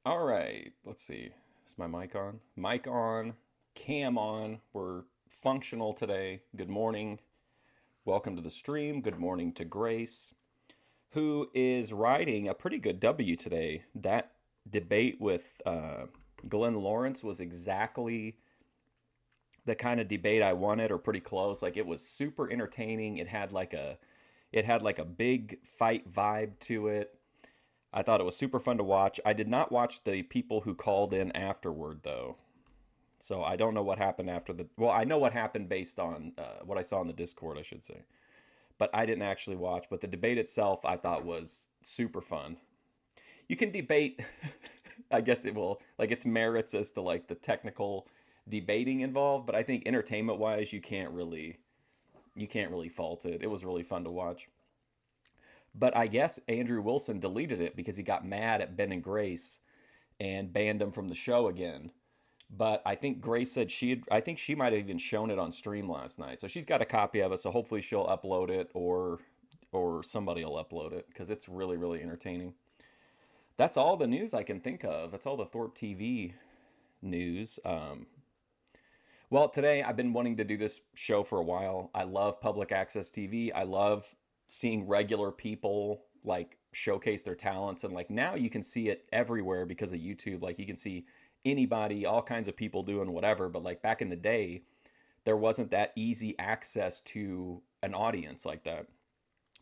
All right, let's see. Is my mic on? Mic on, cam on. We're functional today. Good morning. Welcome to the stream. Good morning to Grace, who is riding a pretty good W today. That debate with Glenn Lawrence was exactly the kind of debate I wanted, or pretty close. Like, it was super entertaining. It had like a big fight vibe to it. I thought it was super fun to watch. I did not watch the people who called in afterward, though. So I don't know what happened after the. Well, I know what happened based on what I saw in the Discord, I should say. But I didn't actually watch. But the debate itself, I thought was super fun. You can debate. I guess it will like its merits as to like the technical debating involved. But I think entertainment wise, you can't really fault it. It was really fun to watch. But I guess Andrew Wilson deleted it because he got mad at Ben and Grace and banned them from the show again. But I think Grace said I think she might have even shown it on stream last night. So she's got a copy of it. So hopefully she'll upload it, or somebody will upload it because it's really, really entertaining. That's all the news I can think of. That's all the Thorpe TV news. Well, today I've been wanting to do this show for a while. I love public access TV. I love seeing regular people like showcase their talents, and like now you can see it everywhere because of YouTube. Like you can see anybody, all kinds of people doing whatever, but like back in the day there wasn't that easy access to an audience like that.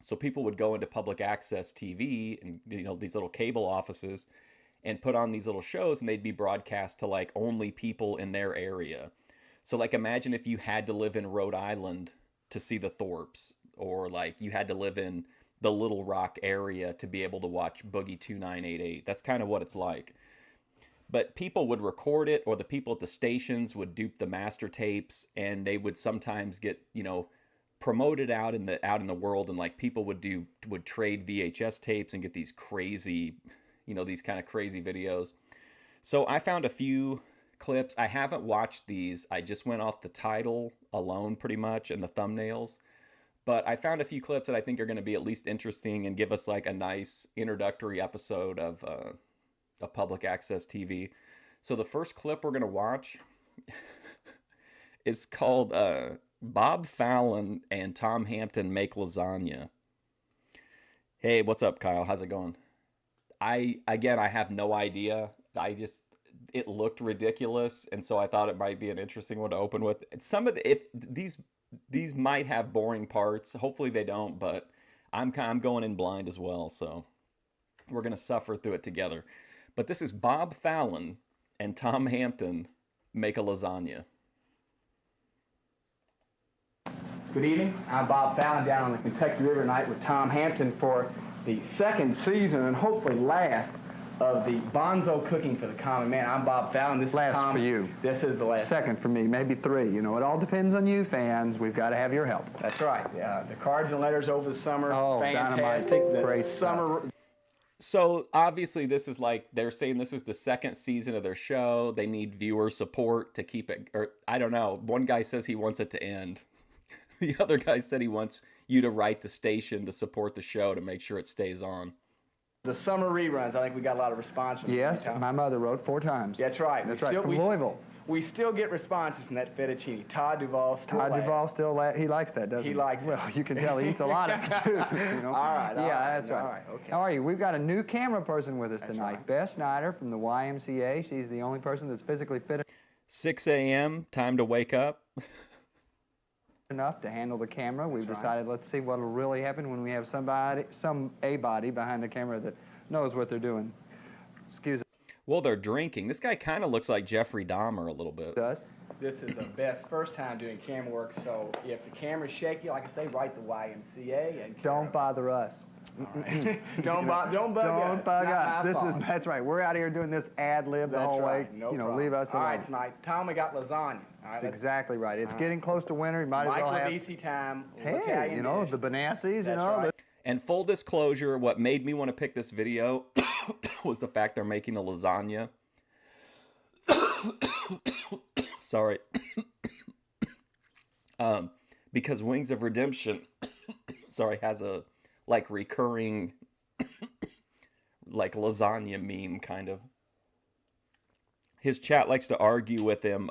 So people would go into public access TV and these little cable offices and put on these little shows, and they'd be broadcast to like only people in their area. So like imagine if you had to live in Rhode Island to see the Thorpes, or like you had to live in the Little Rock area to be able to watch Boogie 2988. That's kind of what it's like. But people would record it, or the people at the stations would dupe the master tapes, and they would sometimes get, promoted out in the world, and like people would trade VHS tapes and get these crazy, these kind of crazy videos. So I found a few clips. I haven't watched these. I just went off the title alone pretty much and the thumbnails. But I found a few clips that I think are going to be at least interesting and give us like a nice introductory episode of public access TV. So the first clip we're going to watch is called Bob Fallon and Tom Hampton Make Lasagna. Hey, what's up, Kyle? How's it going? I have no idea. It looked ridiculous, and so I thought it might be an interesting one to open with. Some of the, if these might have boring parts. Hopefully they don't, but I'm going in blind as well, so we're gonna suffer through it together. But this is Bob Fallon and Tom Hampton Make a Lasagna. Good evening. I'm Bob Fallon down on the Kentucky River tonight with Tom Hampton for the second season and hopefully last of the Bonzo Cooking for the Common Man. I'm Bob Fallon. This Last is Tom. for you. This is the last. Second for me, maybe three. It all depends on you fans. We've got to have your help. That's right. The cards and letters over the summer. Oh, fantastic. dynamite. The Great summer. So obviously this is like, they're saying this is the second season of their show. They need viewer support to keep it, or I don't know. One guy says he wants it to end. The other guy said he wants you to write the station to support the show to make sure it stays on. The summer reruns. I think we got a lot of response from Yes, Tom. my mother wrote 4 times. That's right. That's right, from Louisville. We still get responses from that fettuccine. Todd Duvall still Todd laughs. Duvall still he likes that, doesn't he? He likes it. Well, you can tell he eats a lot of it, too. All right. Yeah, that's right. All right. Okay. How are you? We've got a new camera person with us That's tonight. right. Beth Schneider from the YMCA. She's the only person that's physically fit 6 a.m., time to wake up. enough to handle the camera. We've That's right. decided, let's see what'll really happen when we have some body behind the camera that knows what they're doing. Excuse Well, they're drinking. This guy kind of looks like Jeffrey Dahmer a little bit. us. This is the best first time doing camera work, so if the camera's shaky, like I say, write the YMCA and Don't bother us. don't bug us. Not my fault. That's right. We're out here doing this ad lib the That's whole right. way. No problem. Leave us All alone. right, tonight, Tom, we got lasagna. All right, That's let's- exactly right. It's all right. getting close to winter. You might as Mike well have. Levisi time. Hey, Italian dish. the Banassis, That's right. And full disclosure, what made me want to pick this video was the fact they're making a lasagna. Sorry. Because Wings of Redemption, sorry, has a like recurring like lasagna meme kind of. his chat likes to argue with him.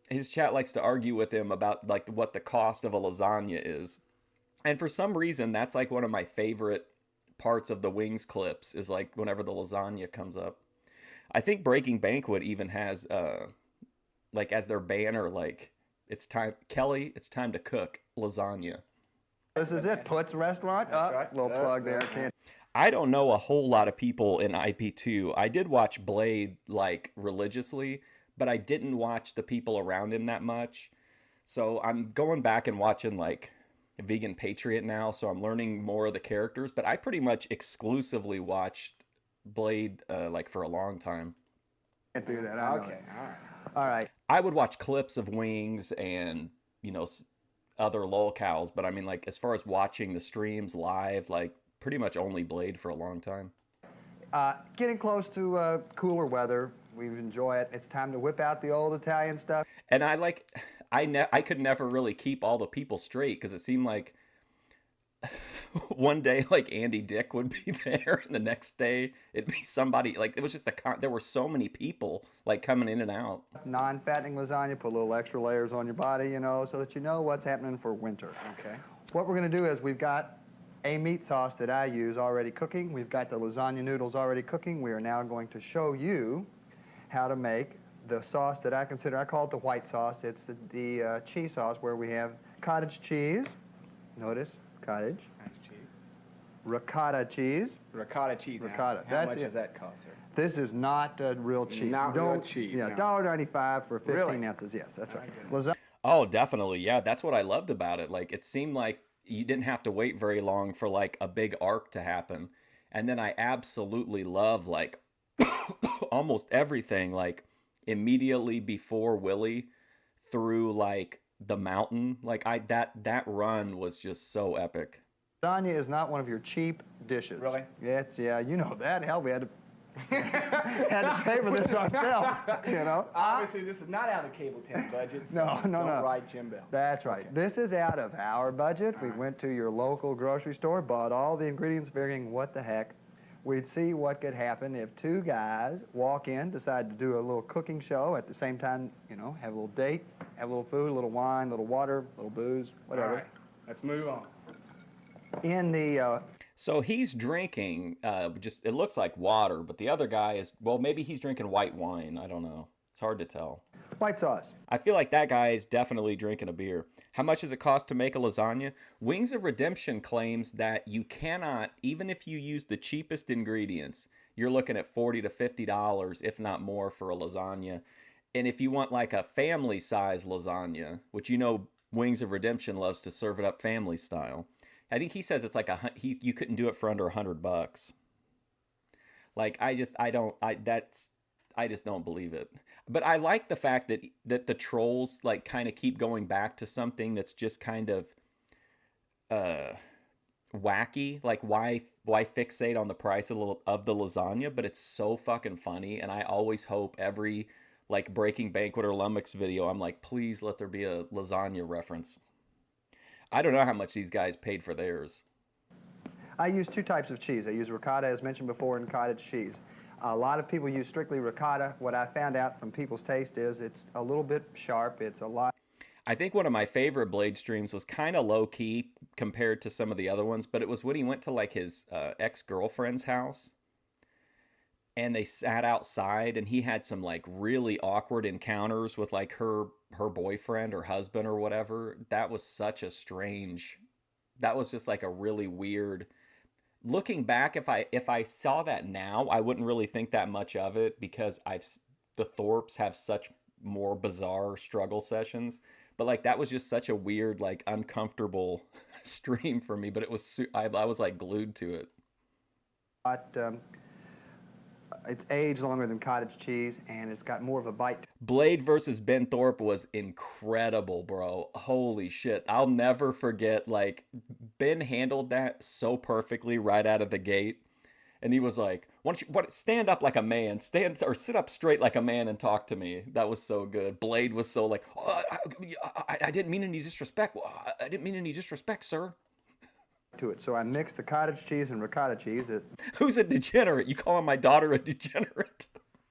His chat likes to argue with him about like what the cost of a lasagna is. And for some reason, that's like one of my favorite parts of the Wings clips is like whenever the lasagna comes up. I think Breaking Banquet even has like as their banner, like it's time, Kelly, it's time to cook lasagna. This is it, Put's Restaurant. right. Little plug there. Can't. I don't know a whole lot of people in IP2. I did watch Blade like religiously, but I didn't watch the people around him that much. So I'm going back and watching like Vegan Patriot now, so I'm learning more of the characters, but I pretty much exclusively watched Blade like for a long time. Can't do that. I know Okay, it. all right. All right. I would watch clips of Wings and, other lolcows, but I mean like as far as watching the streams live, like pretty much only Blade for a long time. Getting close to cooler weather. We enjoy it. It's time to whip out the old Italian stuff. And I could never really keep all the people straight because it seemed like one day like Andy Dick would be there and the next day it'd be somebody like it was just there were so many people like coming in and out. Non-fattening lasagna, put a little extra layers on your body, so that you know what's happening for winter. Okay. What we're going to do is we've got a meat sauce that I use already cooking. We've got the lasagna noodles already cooking. We are now going to show you how to make the sauce that I call it the white sauce. It's the cheese sauce where we have cottage cheese. Notice, cottage. Nice cheese. Ricotta cheese. Ricotta cheese. Now, Ricotta. How That's much it. does that cost, sir? This is not real cheese. Not real cheese, Yeah, no. $1.95 for 15 Really? ounces. Yes, that's right. Okay. Lasagna. Oh, definitely. Yeah, that's what I loved about it. Like it seemed like you didn't have to wait very long for like a big arc to happen. And then I absolutely love like almost everything like immediately before Willie through like the mountain. Like that run was just so epic. Lasagna is not one of your cheap dishes. Really? Yeah, you know that. Hell, we had to had to pay for this ourselves, Obviously, this is not out of Cable 10 budget. So No. Don't write Jim Bell. That's right. Okay. This is out of our budget. We went to your local grocery store, bought all the ingredients, figuring what the heck. We'd see what could happen if two guys walk in, decide to do a little cooking show at the same time, have a little date, have a little food, a little wine, a little water, a little booze, whatever. All right. Let's move on. In the So he's drinking just it looks like water, but the other guy is maybe he's drinking white wine. I don't know. It's hard to tell. white sauce. I feel like that guy is definitely drinking a beer. How much does it cost to make a lasagna? Wings of Redemption claims that you cannot, even if you use the cheapest ingredients, you're looking at $40 to $50, if not more, for a lasagna. And if you want like a family size lasagna, which Wings of Redemption loves to serve it up family style, I think he says it's like you couldn't do it for under $100. Like I just don't believe it. But I like the fact that the trolls like kind of keep going back to something that's just kind of wacky. Like why fixate on the price of the lasagna? But it's so fucking funny, and I always hope every like Breaking Banquet or Lummox video, I'm like, please let there be a lasagna reference. I don't know how much these guys paid for theirs. I use two types of cheese. I use ricotta, as mentioned before, and cottage cheese. A lot of people use strictly ricotta. What I found out from people's taste is it's a little bit sharp. It's a lot. I think one of my favorite Blade streams was kind of low key compared to some of the other ones, but it was when he went to like his ex-girlfriend's house and they sat outside and he had some like really awkward encounters with like her boyfriend or husband or whatever. That was that was just like a really weird. Looking back, if I saw that now, I wouldn't really think that much of it because the Thorpes have such more bizarre struggle sessions. But like that was just such a weird, like uncomfortable stream for me. But it was I was like glued to it. It's aged longer than cottage cheese, and it's got more of a bite. Blade versus Ben Thorpe was incredible, bro. Holy shit. I'll never forget, like, Ben handled that so perfectly right out of the gate. And he was like, why don't you stand up like a man, sit up straight like a man and talk to me. That was so good. Blade was so like, oh, I didn't mean any disrespect. I didn't mean any disrespect, sir. To it. So I mix the cottage cheese and ricotta cheese. Who's a degenerate? You calling my daughter a degenerate?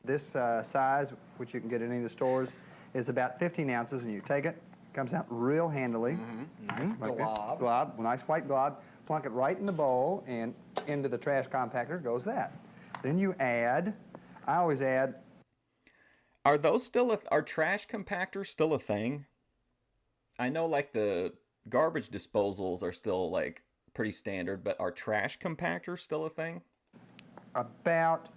This size, which you can get in any of the stores, is about 15 ounces, and you take it, comes out real handily. Nice Like this. glob. Glob, nice white glob. Plunk it right in the bowl, and into the trash compactor goes that. Then you add, I always add. Are those still are trash compactors still a thing? I know like the garbage disposals are still like pretty standard, but are trash compactors still a thing? About,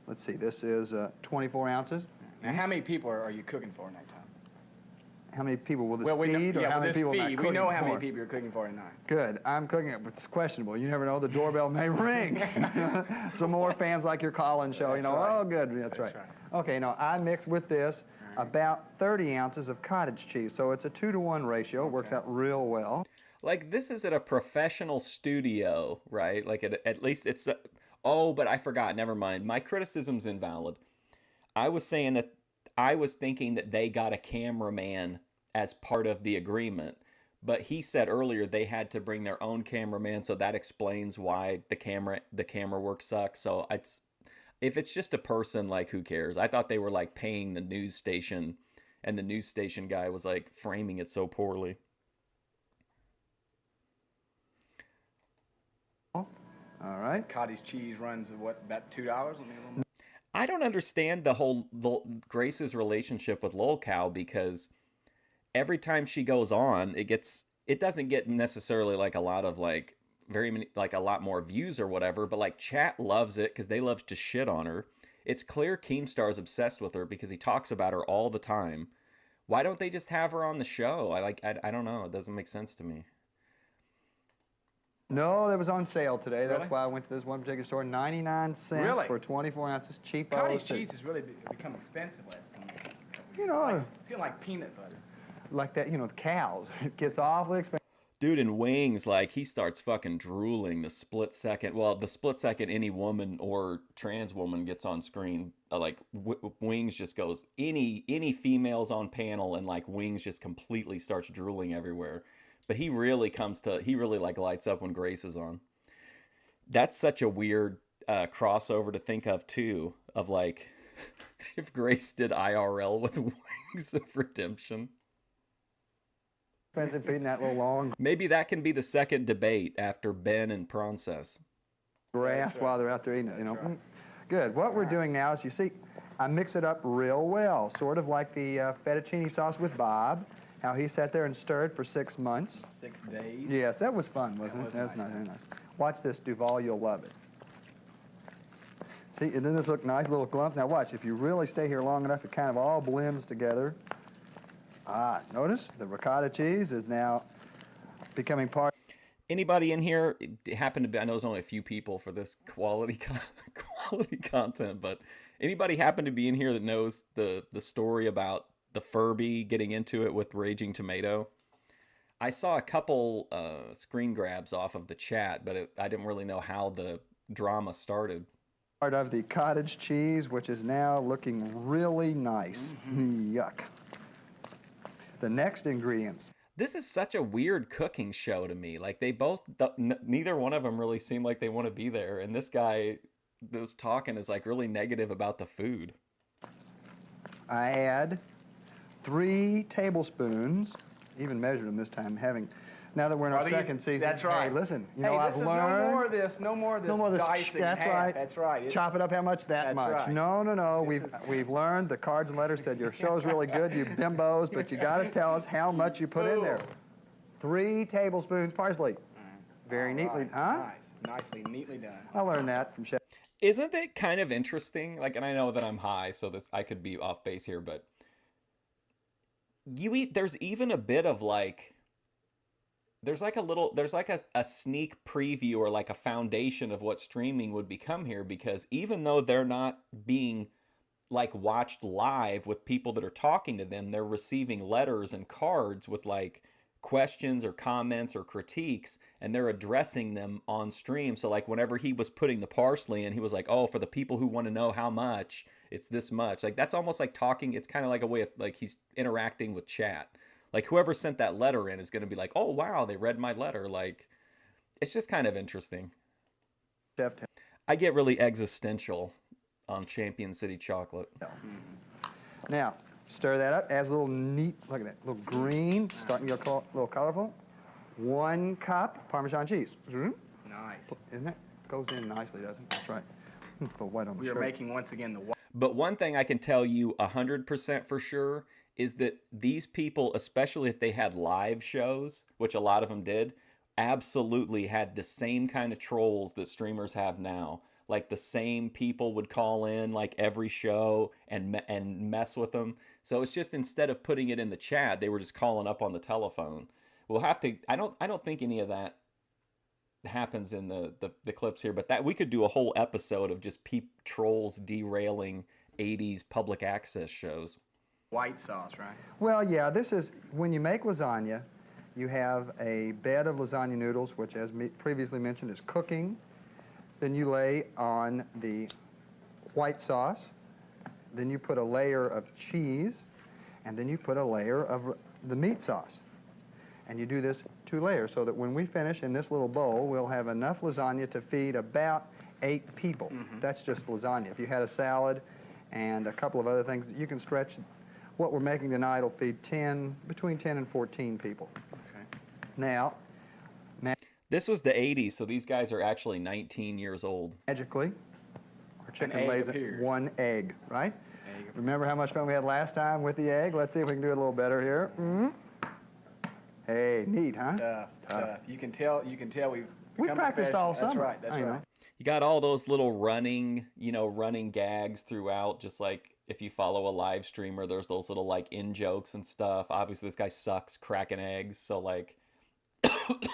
let's see, this is 24 ounces. Now, how many people are you cooking for tonight, Tom? How many people will this Well, feed, or how many with this people am I feed, cooking we know how many for? people you're cooking for tonight. Good. I'm cooking it, but it's questionable. You never know. The doorbell may ring. Some more fans like your call-in show. That's You know, right. oh, good. That's right. right. Okay, now I mix with this about 30 ounces of cottage cheese. So it's a 2-to-1 ratio. It works out real well. Like this is at a professional studio, right? Like at least it's oh, but I forgot. Never mind. My criticism's invalid. I was saying that I was thinking that they got a cameraman as part of the agreement, but he said earlier they had to bring their own cameraman, so that explains why the camera work sucks. So if it's just a person, like who cares? I thought they were like paying the news station, and the news station guy was like framing it so poorly. All right. Cottage cheese runs, what, about $2? I don't understand the whole Grace's relationship with Lol Cow, because every time she goes on, it doesn't get necessarily like a lot of like very many, like a lot more views or whatever, but like chat loves it because they love to shit on her. It's clear Keemstar is obsessed with her because he talks about her all the time. Why don't they just have her on the show? I don't know. It doesn't make sense to me. No, that was on sale today. Really? That's why I went to this one particular store. 99 cents Really? for 24 ounces. Cheap. Cottage cheese has really become expensive last couple of years. You know, It's getting like peanut butter. like that, you know, the cows. It gets awfully expensive. Dude, in Wings, like, he starts fucking drooling the split second any woman or trans woman gets on screen. Wings just goes, any females on panel, and like Wings just completely starts drooling everywhere. But he really like lights up when Grace is on. That's such a weird crossover to think of too, of like if Grace did IRL with Wings of Redemption. Expensive feeding that little long Maybe that can be the second debate after Ben and Princess. grass while they're out there eating it, you know. Good. What we're doing now is, you see, I mix it up real well, sort of like the fettuccine sauce with Bob, how he sat there and stirred for 6 months. 6 days. Yes, that was fun, wasn't it? That was That's nice. nice, very nice. Watch this, Duval, you'll love it. See, and then this look nice little clump. Now watch, if you really stay here long enough, it kind of all blends together. Ah, notice the ricotta cheese is now becoming part. Anybody in here happen to be, I know there's only a few people for this quality content, but anybody happen to be in here that knows the story about the Furby getting into it with Raging Tomato? I saw a couple screen grabs off of the chat, but I didn't really know how the drama started. Part of the cottage cheese, which is now looking really nice. Yuck. The next ingredients. This is such a weird cooking show to me. Like neither one of them really seem like they want to be there. And this guy that was talking is like really negative about the food. I add 3 tablespoons, even measured them this time, now that we're in our second season. That's right. Hey, listen, you Hey, know, I've this is learned. no more of this. No more of this. No more of this. Dicing That's half. right. That's right. Chop it up how much? That That's much. right. No. This We've learned. The cards and letters said your show's really good, you bimbos, but you got to tell us how much you put in there. 3 tablespoons parsley. Very All neatly, right. huh? Nice. Nicely, neatly done. I learned that from Chef. Isn't it kind of interesting? Like, and I know that I'm high, so I could be off base here, but there's even a bit of like, there's like a sneak preview or like a foundation of what streaming would become here, because even though they're not being like watched live with people that are talking to them, they're receiving letters and cards with like questions or comments or critiques, and they're addressing them on stream. So like whenever he was putting the parsley in, he was like, oh, for the people who want to know how much, it's this much. Like that's almost like talking. It's kind of like a way of like he's interacting with chat. Like whoever sent that letter in is going to be like, oh, wow, they read my letter. Like, it's just kind of interesting. Chef. I get really existential on Champion City chocolate. Now, stir that up, adds a little neat, look at that, little green, starting to get a little colorful. 1 cup Parmesan cheese. Nice. Isn't that? Goes in nicely, doesn't it? That's right. A little white on the We are shirt. making, once again, the But one thing I can tell you 100% for sure is that these people, especially if they had live shows, which a lot of them did, absolutely had the same kind of trolls that streamers have now. Like the same people would call in like every show and mess with them. So it's just instead of putting it in the chat, they were just calling up on the telephone. We'll have to. I don't think any of that happens in the clips here, but that we could do a whole episode of just trolls derailing 80s public access shows. white sauce, right? Well, yeah, this is, when you make lasagna, you have a bed of lasagna noodles, which, as previously mentioned, is cooking. Then you lay on the white sauce. Then you put a layer of cheese. And then you put a layer of the meat sauce. And you do this 2 layers so that when we finish in this little bowl, we'll have enough lasagna to feed about 8 people. That's just lasagna. If you had a salad and a couple of other things, you can stretch. What we're making tonight will feed between 10 and 14 people. Okay. Now, This was the 80s, so these guys are actually 19 years old. magically, our chicken egg lays appeared. 1 egg, right? Egg. Remember how much fun we had last time with the egg? Let's see if we can do it a little better here. Hey, neat, huh? Tough. You can tell we've We become practiced all professional. summer. That's I right. know. You got all those little running gags throughout, just like if you follow a live streamer, there's those little like in jokes and stuff. Obviously, this guy sucks cracking eggs, so like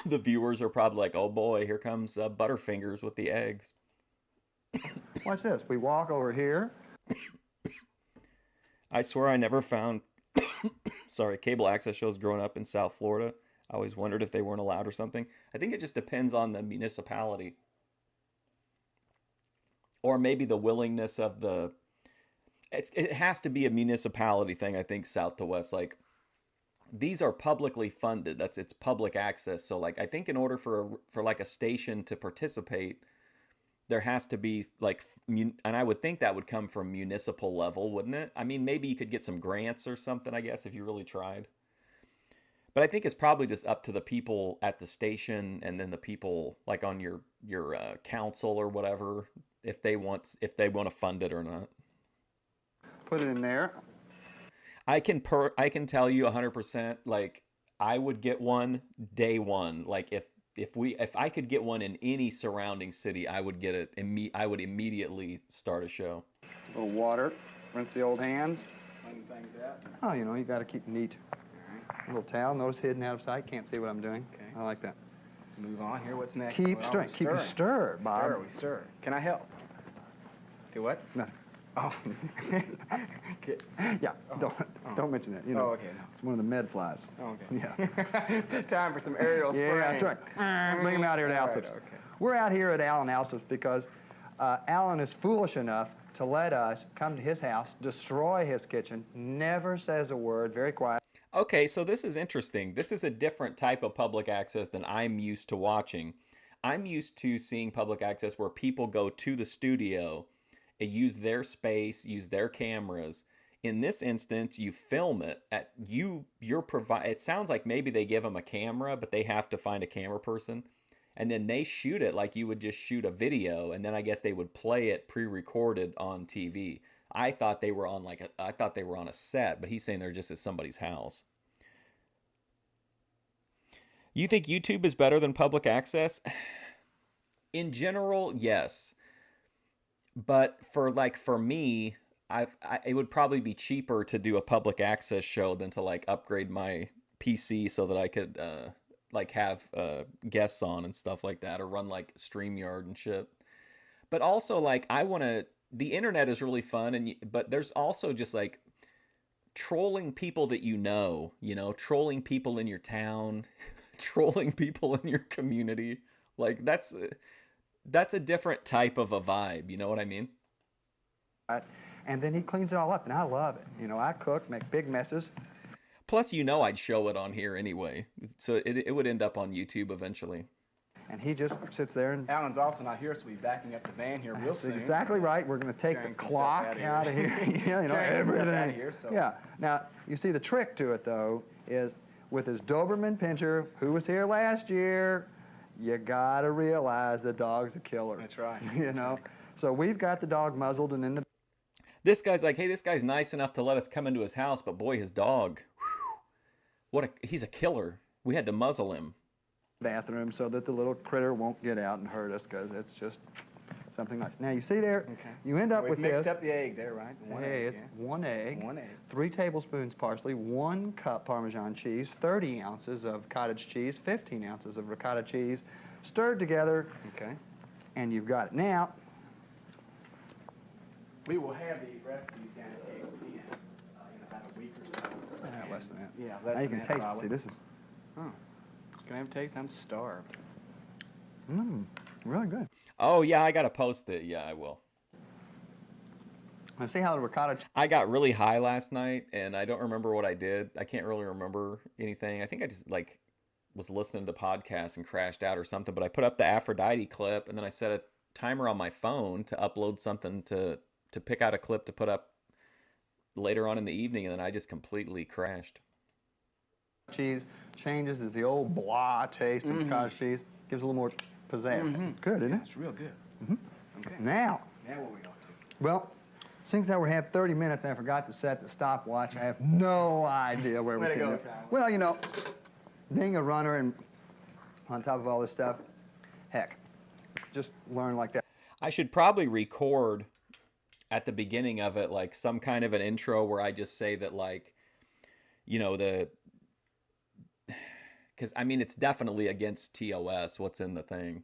the viewers are probably like, oh boy, here comes Butterfingers with the eggs. Watch this. We walk over here. I swear I never found, cable access shows growing up in South Florida. I always wondered if they weren't allowed or something. I think it just depends on the municipality. Or maybe the willingness of the... It has to be a municipality thing, I think, south to west. Like, these are publicly funded. It's public access. So, like, I think in order for like a station to participate, there has to be like, and I would think that would come from municipal level, wouldn't it? I mean, maybe you could get some grants or something, I guess, if you really tried. But I think it's probably just up to the people at the station and then the people like on your council or whatever, if they want to fund it or not. Put it in there. I can tell you 100%, like I would get one day one. Like if I could get one in any surrounding city, I would get it. I would immediately start a show. A little water. Rinse the old hands. Clean things out. Oh, you got to keep neat. A little towel. Notice hidden out of sight. Can't see what I'm doing. Okay. I like that. Let's move on here. What's next? Keep Well, stirring. Keep it stir, Bob. Stir, we stir. Can I help? Do what? Nothing. Oh. Okay. Yeah. Don't mention that. You know, Oh, okay. No. It's one of the med flies. Oh, okay. Yeah. Time for some aerial spraying. Yeah, that's right. Bring him out here at All right, Alsop's. okay. We're out here at Alan Alsop's because Alan is foolish enough to let us come to his house, destroy his kitchen, never says a word, very quiet. Okay, so this is interesting. This is a different type of public access than I'm used to watching. I'm used to seeing public access where people go to the studio and use their space, use their cameras. In this instance, you film it. It sounds like maybe they give them a camera, but they have to find a camera person. And then they shoot it like you would just shoot a video, and then I guess they would play it pre-recorded on TV. I thought they were on a set, but he's saying they're just at somebody's house. You think YouTube is better than public access? In general, yes. But for me, it would probably be cheaper to do a public access show than to like upgrade my PC so that I could like have guests on and stuff like that, or run like StreamYard and shit. But also like the internet is really fun, but there's also just like trolling people that trolling people in your town, trolling people in your community. Like that's a different type of a vibe, you know what I mean? And then he cleans it all up, and I love it. I cook, make big messes. Plus, I'd show it on here anyway, so it would end up on YouTube eventually. and he just sits there and. Alan's also not here, so we'll be backing up the van here real That's soon. exactly right. We're going to take Carrying the some clock stuff out of here. Yeah, you know, Carrying some stuff everything. out of here, so- Yeah. Now, you see, the trick to it, though, is with his Doberman Pinscher, who was here last year, you got to realize the dog's a killer. That's right. You know? So we've got the dog muzzled and in the This guy's like, hey, this guy's nice enough to let us come into his house, but boy, his dog, whew, he's a killer. We had to muzzle him. bathroom so that the little critter won't get out and hurt us, because it's just something nice. Now, you see there, Okay. you end up We've with mixed this. up the egg there, right? One Hey, egg, it's yeah. 1 egg, One egg. 3 tablespoons parsley, 1 cup Parmesan cheese, 30 ounces of cottage cheese, 15 ounces of ricotta cheese, stirred together, Okay. and you've got it. Now, We will have the recipes down at KOTN in about a week or so. less than that. Yeah, less Now you than can that, taste it. probably. See, this is Can I have a taste? I'm starved. really good. Oh, yeah, I got to post it. Yeah, I will. Now, see how the ricotta I got really high last night, and I don't remember what I did. I can't really remember anything. I think I just, like, was listening to podcasts and crashed out or something, but I put up the Aphrodite clip, and then I set a timer on my phone to upload something to pick out a clip to put up later on in the evening, and then I just completely crashed. cheese changes is the old blah taste of cottage cheese. Gives a little more pizzazz. Good, isn't it? It's real good. Okay. Now, Now what we got to? well, since now we have 30 minutes, I forgot to set the stopwatch. I have no idea where we're Way to go, sitting. Tyler. Well, you know, being a runner and on top of all this stuff, heck, just learn like that. I should probably record at the beginning of it, like, some kind of an intro where I just say that, like, you know, because I mean, it's definitely against TOS what's in the thing,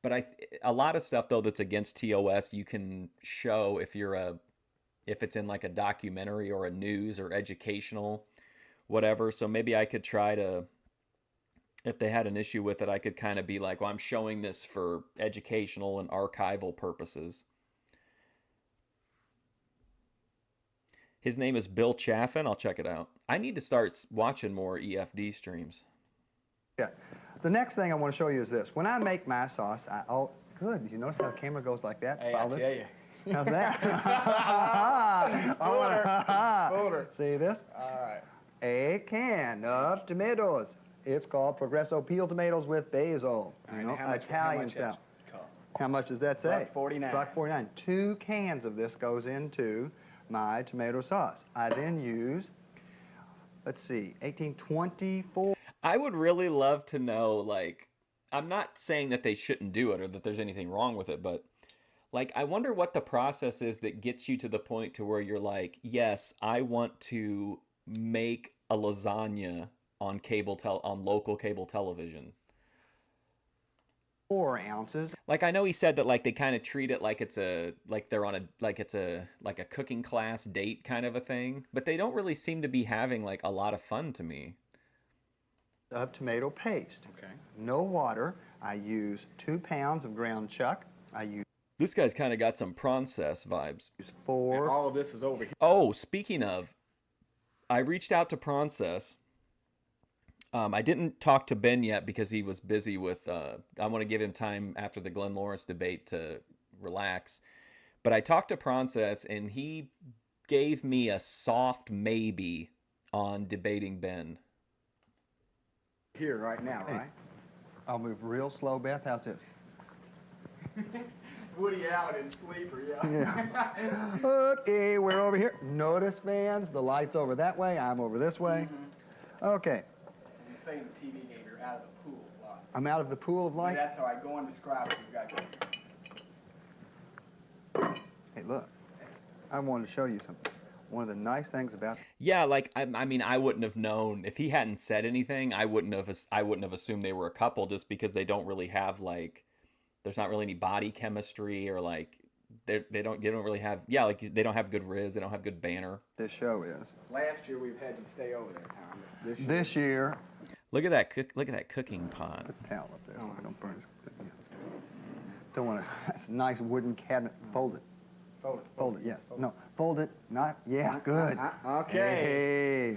but a lot of stuff though that's against TOS you can show if it's in like a documentary or a news or educational whatever. So maybe I could try to, if they had an issue with it, I could kind of be like, well, I'm showing this for educational and archival purposes. His name is Bill Chaffin. I'll check it out. I need to start watching more EFD streams. Yeah. The next thing I want to show you is this. When I make my sauce, oh, good. Did you notice how the camera goes like that? Hey, Follow I this? tell you. How's that? Folder. See this? All right. A can of tomatoes. It's called Progresso peeled tomatoes with basil. All You right, know, now how much Italian that style. cost? How much does that say? $1.49. $1.49. 2 cans of this goes into my tomato sauce. I then use, let's see, 1824. I would really love to know, like, I'm not saying that they shouldn't do it or that there's anything wrong with it, but like, I wonder what the process is that gets you to the point to where you're like, yes, I want to make a lasagna on on local cable television. 4 ounces. Like, I know he said that, like, they kind of treat it like it's they're on a cooking class date kind of a thing, but they don't really seem to be having like a lot of fun to me. Of tomato paste. Okay. No water. I use 2 pounds of ground chuck. I use This guy's kind of got some Process vibes. 4. And all of this is over here. Oh, speaking of, I reached out to Process. I didn't talk to Ben yet because he was busy with, I want to give him time after the Glenn Lawrence debate to relax. But I talked to Process and he gave me a soft maybe on debating Ben. Here right now, right? I'll move real slow, Beth. How's this? Woody Allen in Sleeper, yeah. Yeah. Okay, we're over here. Notice, fans, the light's over that way. I'm over this way. Okay. He's saying the TV game, you're out of the pool a lot. I'm out of the pool of light. That's how I go and describe what you've got going. Hey, look. I wanted to show you something. One of the nice things about Yeah, like I mean, I wouldn't have known if he hadn't said anything. I wouldn't have assumed they were a couple just because they don't really have like, there's not really any body chemistry or like they don't really have like they don't have good riz, they don't have good banner. this show is. Last year we've had you stay over there, Tom. This year, Look at that cooking pot. put the towel up there so I don't burn this. Yeah, that's good. Don't want to. It's a nice wooden cabinet. Fold it. Fold it. Fold it. Yes. No. Fold it. Not. Yeah. Good. Okay. Hey.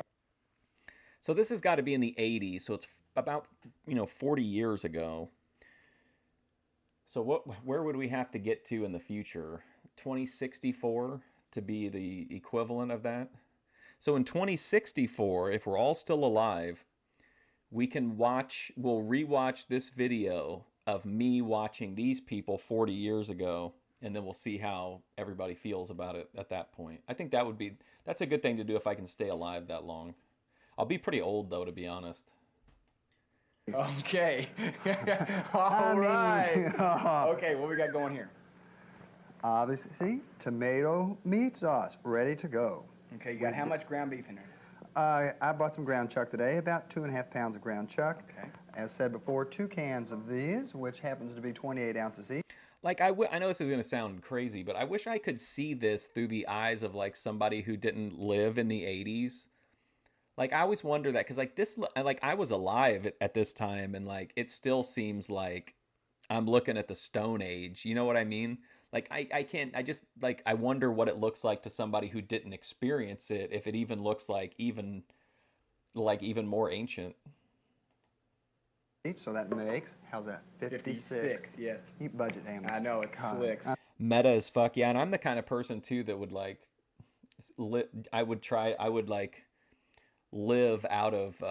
So this has got to be in the 80s, so it's about 40 years ago. So where would we have to get to in the future? 2064 to be the equivalent of that? So in 2064, if we're all still alive, we'll rewatch this video of me watching these people 40 years ago, and then we'll see how everybody feels about it at that point. I think that's a good thing to do if I can stay alive that long. I'll be pretty old though, to be honest. Okay. All right. Okay, what we got going here? Obviously, see, tomato meat sauce, ready to go. Okay, you got how much ground beef in there? I bought some ground chuck today, about 2.5 pounds of ground chuck. Okay. As said before, 2 cans of these, which happens to be 28 ounces each. Like I know this is going to sound crazy, but I wish I could see this through the eyes of like somebody who didn't live in the 80s. Like I always wonder that, because like I was alive at this time, and like it still seems like I'm looking at the Stone Age. You know what I mean? Like I wonder what it looks like to somebody who didn't experience it, if it even looks like even more ancient. So that makes, how's that? 56. Yes. Keep budget, Amos. I know, it's God. slick. Meta as fuck, yeah. And I'm the kind of person too that would like, I would like live out of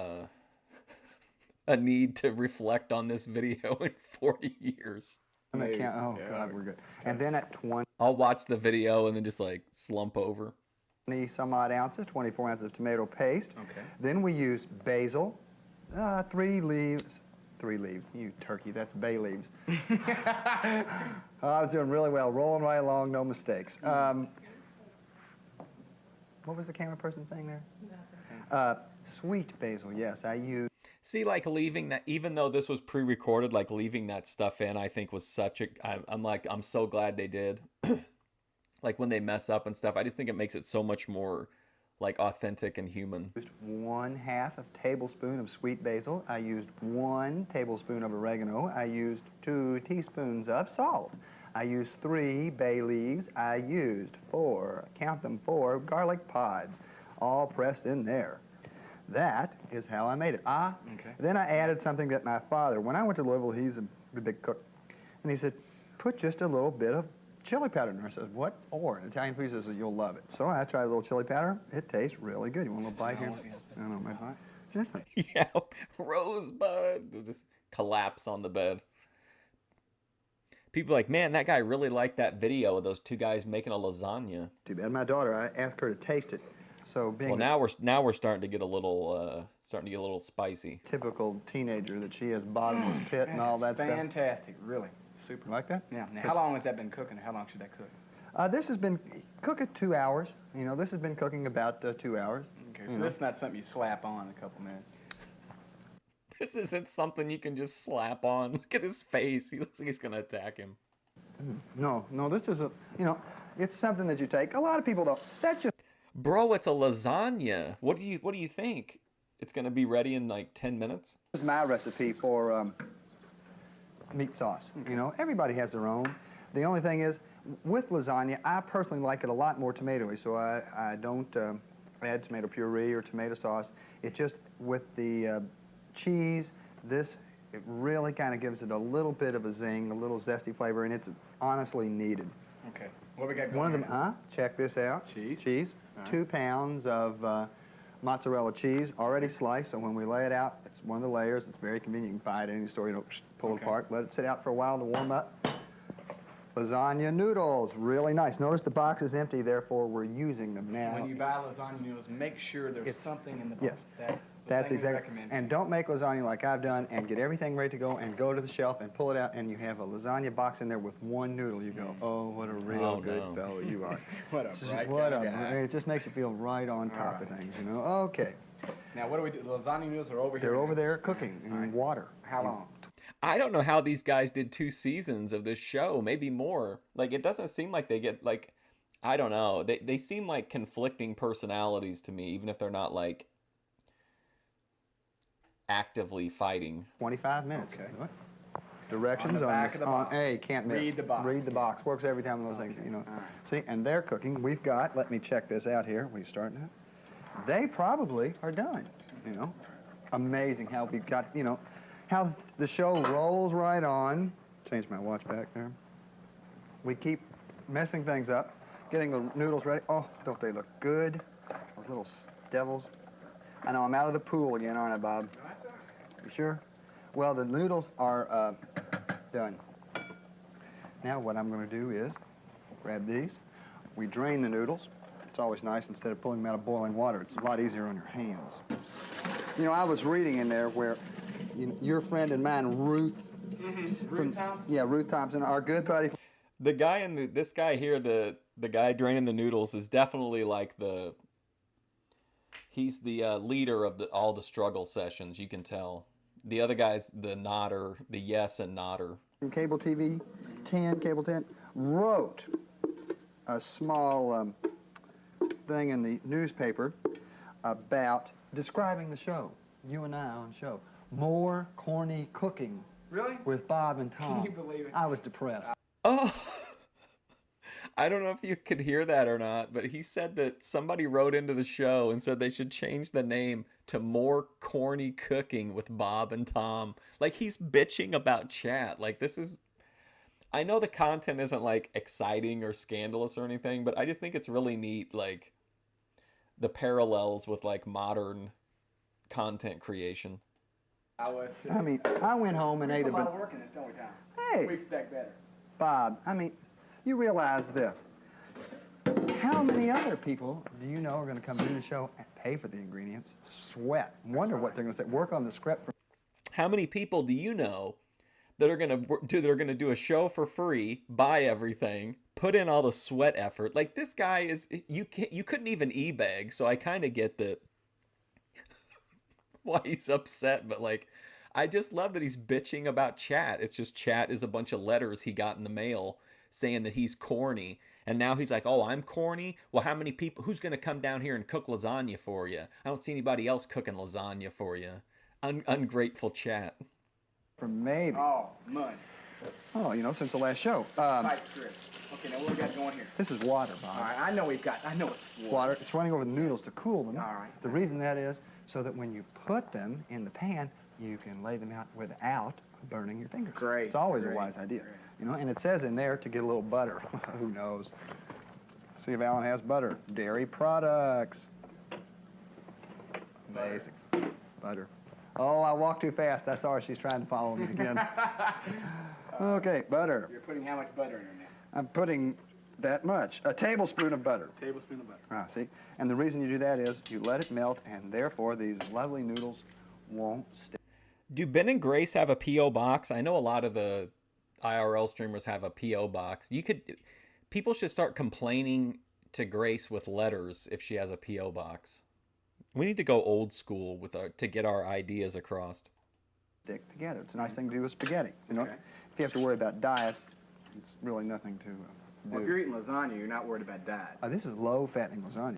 a need to reflect on this video in 40 years. Oh, God, we're good. And then at 20 I'll watch the video and then just like slump over. some odd ounces, 24 ounces of tomato paste. Okay. Then we use basil, 3 leaves. 3 leaves, you turkey, that's bay leaves. I was doing really well, rolling right along, no mistakes. What was the camera person saying there? Sweet basil, yes, I use. See, like leaving that, even though this was pre-recorded, like leaving that stuff in, I think was I'm so glad they did. Like when they mess up and stuff, I just think it makes it so much more like authentic and human. Used 1/2 tablespoon of sweet basil. I used 1 tablespoon of oregano. I used 2 teaspoons of salt. I used 3 bay leaves. I used 4, count them, 4 garlic pods, all pressed in there. That is how I made it. Okay. Then I added something that my father, when I went to Louisville, he's the big cook, and he said, put just a little bit of chili powder in there. I said, what for? And Italian food says, you'll love it. So I tried a little chili powder. It tastes really good. You want a little bite here? I don't know, my heart. Yeah, Rosebud. They'll just collapse on the bed. People are like, man, that guy really liked that video of those 2 guys making a lasagna. Too bad. My daughter, I asked her to taste it. So being Well, now we're starting to get a little spicy. typical teenager that she has bottomless pit and all that stuff. Fantastic, really. Super. You like that? Yeah. Now, how long has that been cooking? How long should that cook? This has been cook at 2 hours. You know, this has been cooking about 2 hours. Okay, so this is not something you slap on in a couple minutes. This isn't something you can just slap on. Look at his face. He looks like he's going to attack him. No, this is it's something that you take. A lot of people don't. That's just. Bro, it's a lasagna. What do you think? It's going to be ready in like 10 minutes? This is my recipe for meat sauce. You know, everybody has their own. The only thing is, with lasagna, I personally like it a lot more tomatoey, so I don't add tomato puree or tomato sauce. It just, with the cheese, it really kind of gives it a little bit of a zing, a little zesty flavor, and it's honestly needed. Okay. What we got going One of here them, check this out. Cheese. 2 pounds of mozzarella cheese, already sliced, so when we lay it out, it's one of the layers. It's very convenient. You can buy it at any store. You don't pull it apart. Let it sit out for a while to warm up. Lasagna noodles, really nice. Notice the box is empty, therefore we're using them now. When you buy lasagna noodles, make sure there's something in the box. Yes. That's That's exactly. And don't make lasagna like I've done and get everything ready to go and go to the shelf and pull it out and you have a lasagna box in there with 1 noodle. You go, oh, what a real good fellow you are. What a bright guy. It just makes you feel right on top of things, you know. Okay. Now, what do we do? The lasagna noodles are over here. They're over there cooking in water. How long? I don't know how these guys did 2 seasons of this show, maybe more. Like, it doesn't seem like they get, like, I don't know. They seem like conflicting personalities to me, even if they're not, like, actively fighting. 25 minutes. Okay. Directions on this. Hey, can't miss. Read the box. Read the box. Works every time with those things, you know. See, and they're cooking. We've got, let me check this out here. We start now. They probably are done, you know. Amazing how we've got, you know, how the show rolls right on change my watch back there. We keep messing things up, getting the noodles ready. Oh, don't they look good? Those little devils. I know I'm out of the pool again, aren't I, Bob? No, that's all right. You sure? Well, the noodles are done. Now what I'm going to do is grab these. We drain the noodles. It's always nice instead of pulling them out of boiling water. It's a lot easier on your hands. You know, I was reading in there where your friend and mine, Ruth. Ruth Thompson? Yeah, Ruth Thompson, our good buddy. The guy in this guy here, the guy draining the noodles, is definitely like he's the leader of all the struggle sessions. You can tell. The other guy's the nodder, the yes and nodder. Cable TV 10, Cable 10, wrote a small thing in the newspaper about describing the show. You and I on show. More corny cooking. Really? With Bob and Tom. Can you believe it? I was depressed. Oh, I don't know if you could hear that or not, but he said that somebody wrote into the show and said they should change the name to More Corny Cooking with Bob and Tom. Like, he's bitching about chat. Like, this is... I know the content isn't, like, exciting or scandalous or anything, but I just think it's really neat, like, the parallels with, like, modern content creation. I was too. I mean, I went home and ate We a put a lot bit. of work in this, don't we, Tom? Hey. We expect better. Bob, I mean, you realize this. How many other people do you know are going to come into the show and pay for the ingredients, sweat, wonder what they're going to say, work on the script for... How many people do you know that are gonna do a show for free, buy everything, put in all the sweat effort? Like, this guy is, you couldn't even e-bag, so I kind of get that why he's upset, but like, I just love that he's bitching about chat. It's just chat is a bunch of letters he got in the mail saying that he's corny. And now he's like, oh, I'm corny? Well, how many people, who's going to come down here and cook lasagna for you? I don't see anybody else cooking lasagna for you. Ungrateful chat. For maybe. Oh, months. Oh, you know, since the last show. Tight script. Okay, now what we got going here? This is water, Bob. All right, I know it's Water. It's running over the noodles to cool them. All right. The reason that is so that when you put them in the pan, you can lay them out without burning your fingers. Great. It's always Great. a wise idea. Great. You know, and it says in there to get a little butter. Who knows? See if Alan has butter. Dairy products. Amazing. Butter. Oh, I walked too fast. I saw her. She's trying to follow me again. Okay, butter. You're putting how much butter in there now? I'm putting that much. A tablespoon of butter. Tablespoon of butter. Ah, see? And the reason you do that is you let it melt, and therefore these lovely noodles won't stick. Do Ben and Grace have a P.O. box? I know a lot of the IRL streamers have a P.O. box. People should start complaining to Grace with letters if she has a P.O. box. We need to go old school to get our ideas across. Stick together. It's a nice thing to do with spaghetti. You know, Okay. if you have to worry about diets, it's really nothing to Well, if do. you're eating lasagna, you're not worried about diet. This is low-fattening lasagna,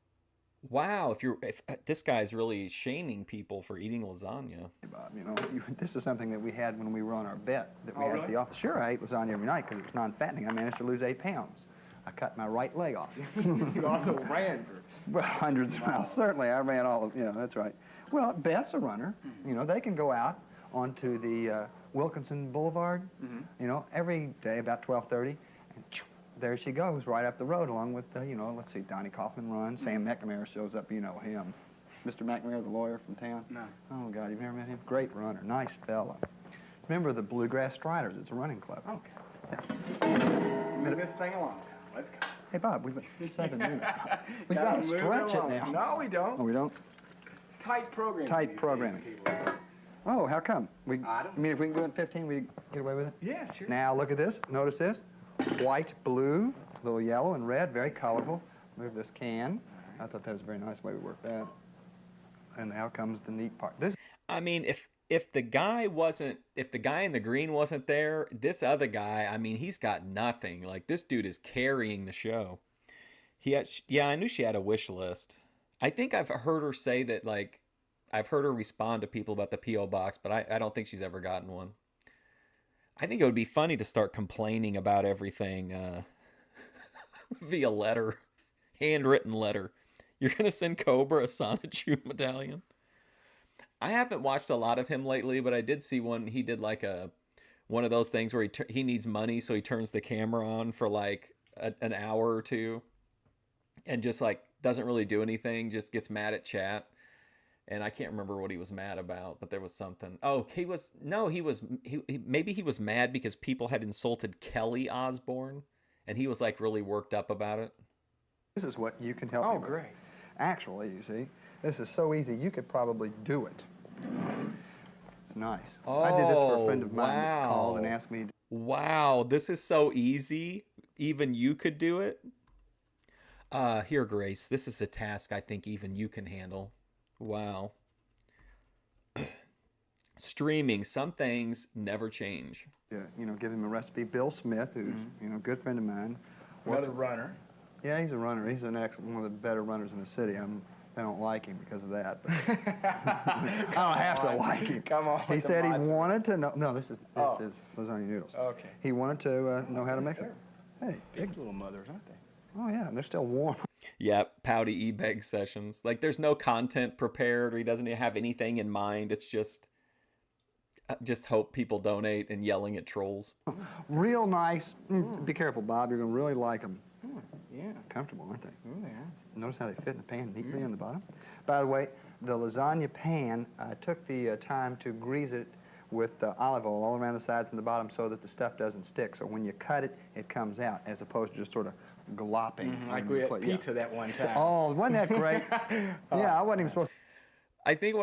Wow, if this guy's really shaming people for eating lasagna. Bob. You know, this is something that we had when we were on our bet that we Oh, had really? at the office. Sure, I ate lasagna every night because it was non-fattening. I managed to lose 8 pounds. I cut my right leg off. You also ran for... Well, hundreds of miles. Certainly, I ran all of, that's right. Well, Beth's a runner. You know, they can go out onto the Wilkinson Boulevard, you know, every day about 12:30, and there she goes, right up the road along with, let's see, Donnie Kaufman runs, Sam McNamara shows up, you know him. Mr. McNamara, the lawyer from town. No. Oh, God, you've never met him? Great runner, nice fella. He's a member of the Bluegrass Striders. It's a running club. Okay. Let's move this thing along now. Let's go. Hey, Bob, we've got 7 minutes. We've Gotta got to move stretch it along. now. No, we don't. Oh, we don't? Tight programming. Tight these days, programming. people. Oh, how come? I don't I mean, if we can go at 15, we get away with it? Yeah, sure. Now, look at this. Notice this. White, blue, a little yellow and red, very colorful. Move this can. I thought that was a very nice way we worked that. And now comes the neat part. This. I mean, if the guy in the green wasn't there, this other guy, I mean, he's got nothing. Like, this dude is carrying the show. I knew she had a wish list. I think I've heard her say that, like, I've heard her respond to people about the P.O. box, but I don't think she's ever gotten one. I think it would be funny to start complaining about everything via letter, handwritten letter. You're going to send Cobra a Sonichu medallion? I haven't watched a lot of him lately, but I did see one. He did like a One of those things where he needs money, so he turns the camera on for like an hour or two, and just like doesn't really do anything, just gets mad at chat. And I can't remember what he was mad about, but there was something. Oh, maybe he was mad because people had insulted Kelly Osbourne, and he was like really worked up about it. This is what you can help Oh, me with. great. Actually, you see, this is so easy, you could probably do it. It's nice. I did this for a friend of mine that called and asked me. Wow, this is so easy. Even you could do it. Here, Grace, this is a task I think even you can handle. Wow. Streaming, some things never change. Give him a recipe. Bill Smith, who's, a good friend of mine. Another runner. Yeah, he's a runner. He's one of the better runners in the city. I don't like him because of that. But I don't have to like him. Come on. He said he wanted to know. No, this is lasagna noodles. Okay. He wanted to know how to make them. Hey, Big little mothers, aren't they? oh yeah, and they're still warm. Yeah, pouty e-beg sessions. Like there's no content prepared, or he doesn't have anything in mind. It's just hope people donate and yelling at trolls. Real nice. Be careful, Bob. You're gonna really like them. Yeah. Comfortable, aren't they? Yeah. Notice how they fit in the pan neatly on the bottom. By the way, the lasagna pan, I took the time to grease it with olive oil all around the sides and the bottom so that the stuff doesn't stick. So when you cut it, it comes out as opposed to just sort of glopping. Like we had pizza that one time. Oh, wasn't that great? Yeah, I wasn't even supposed to. I think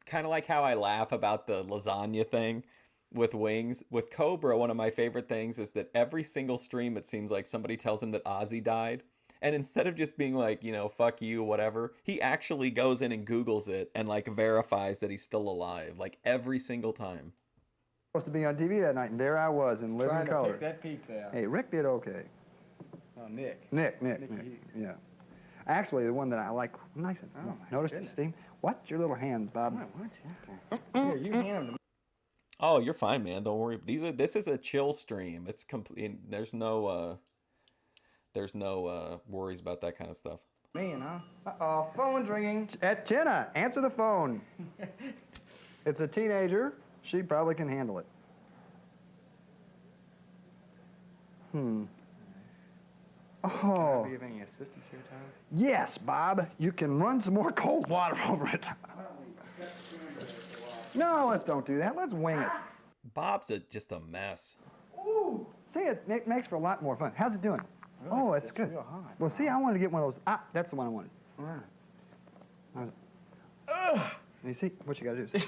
kind of like how I laugh about the lasagna thing with wings. With Cobra, one of my favorite things is that every single stream, it seems like somebody tells him that Ozzy died. And instead of just being like, fuck you, whatever, he actually goes in and Googles it and like verifies that he's still alive, like every single time. Supposed to be on TV that night, and there I was in living Trying to color. pick that pizza out. Hey, Rick did okay. Oh, Nick. Nick. Nicky. Yeah. Actually, the one that I like, nice and notice the steam. Watch your little hands, Bob. Here, you hand them. Oh, you're fine, man. Don't worry. This is a chill stream. It's complete. There's no worries about that kind of stuff. Man, huh? Uh-oh, phone's ringing. Jenna, answer the phone. It's a teenager. She probably can handle it. Oh. Do you have any assistance here, Tom? Yes, Bob. You can run some more cold water over it. No, let's don't do that. Let's wing it. Bob's just a mess. Ooh. See, it makes for a lot more fun. How's it doing? Really? Oh, it's good. Real hot. Well, see, I wanted to get one of those. Ah, that's the one I wanted. You see what you got to do? See?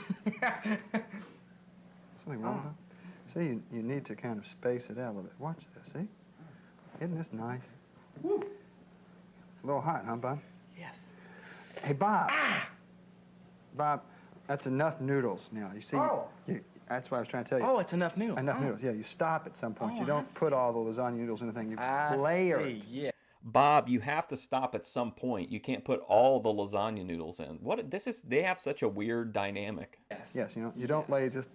Something wrong with it? See, you need to kind of space it out a little bit. Watch this, see? Isn't this nice? Woo. A little hot, huh, Bob? Yes. Hey, Bob. Bob, that's enough noodles now. You see? Oh. That's what I was trying to tell you. Oh, it's enough noodles. Enough noodles. Yeah, you stop at some point. Oh, You don't put all the lasagna noodles in the thing. You layer it. Yeah. Bob, you have to stop at some point. You can't put all the lasagna noodles in. They have such a weird dynamic. Yes, you don't lay just.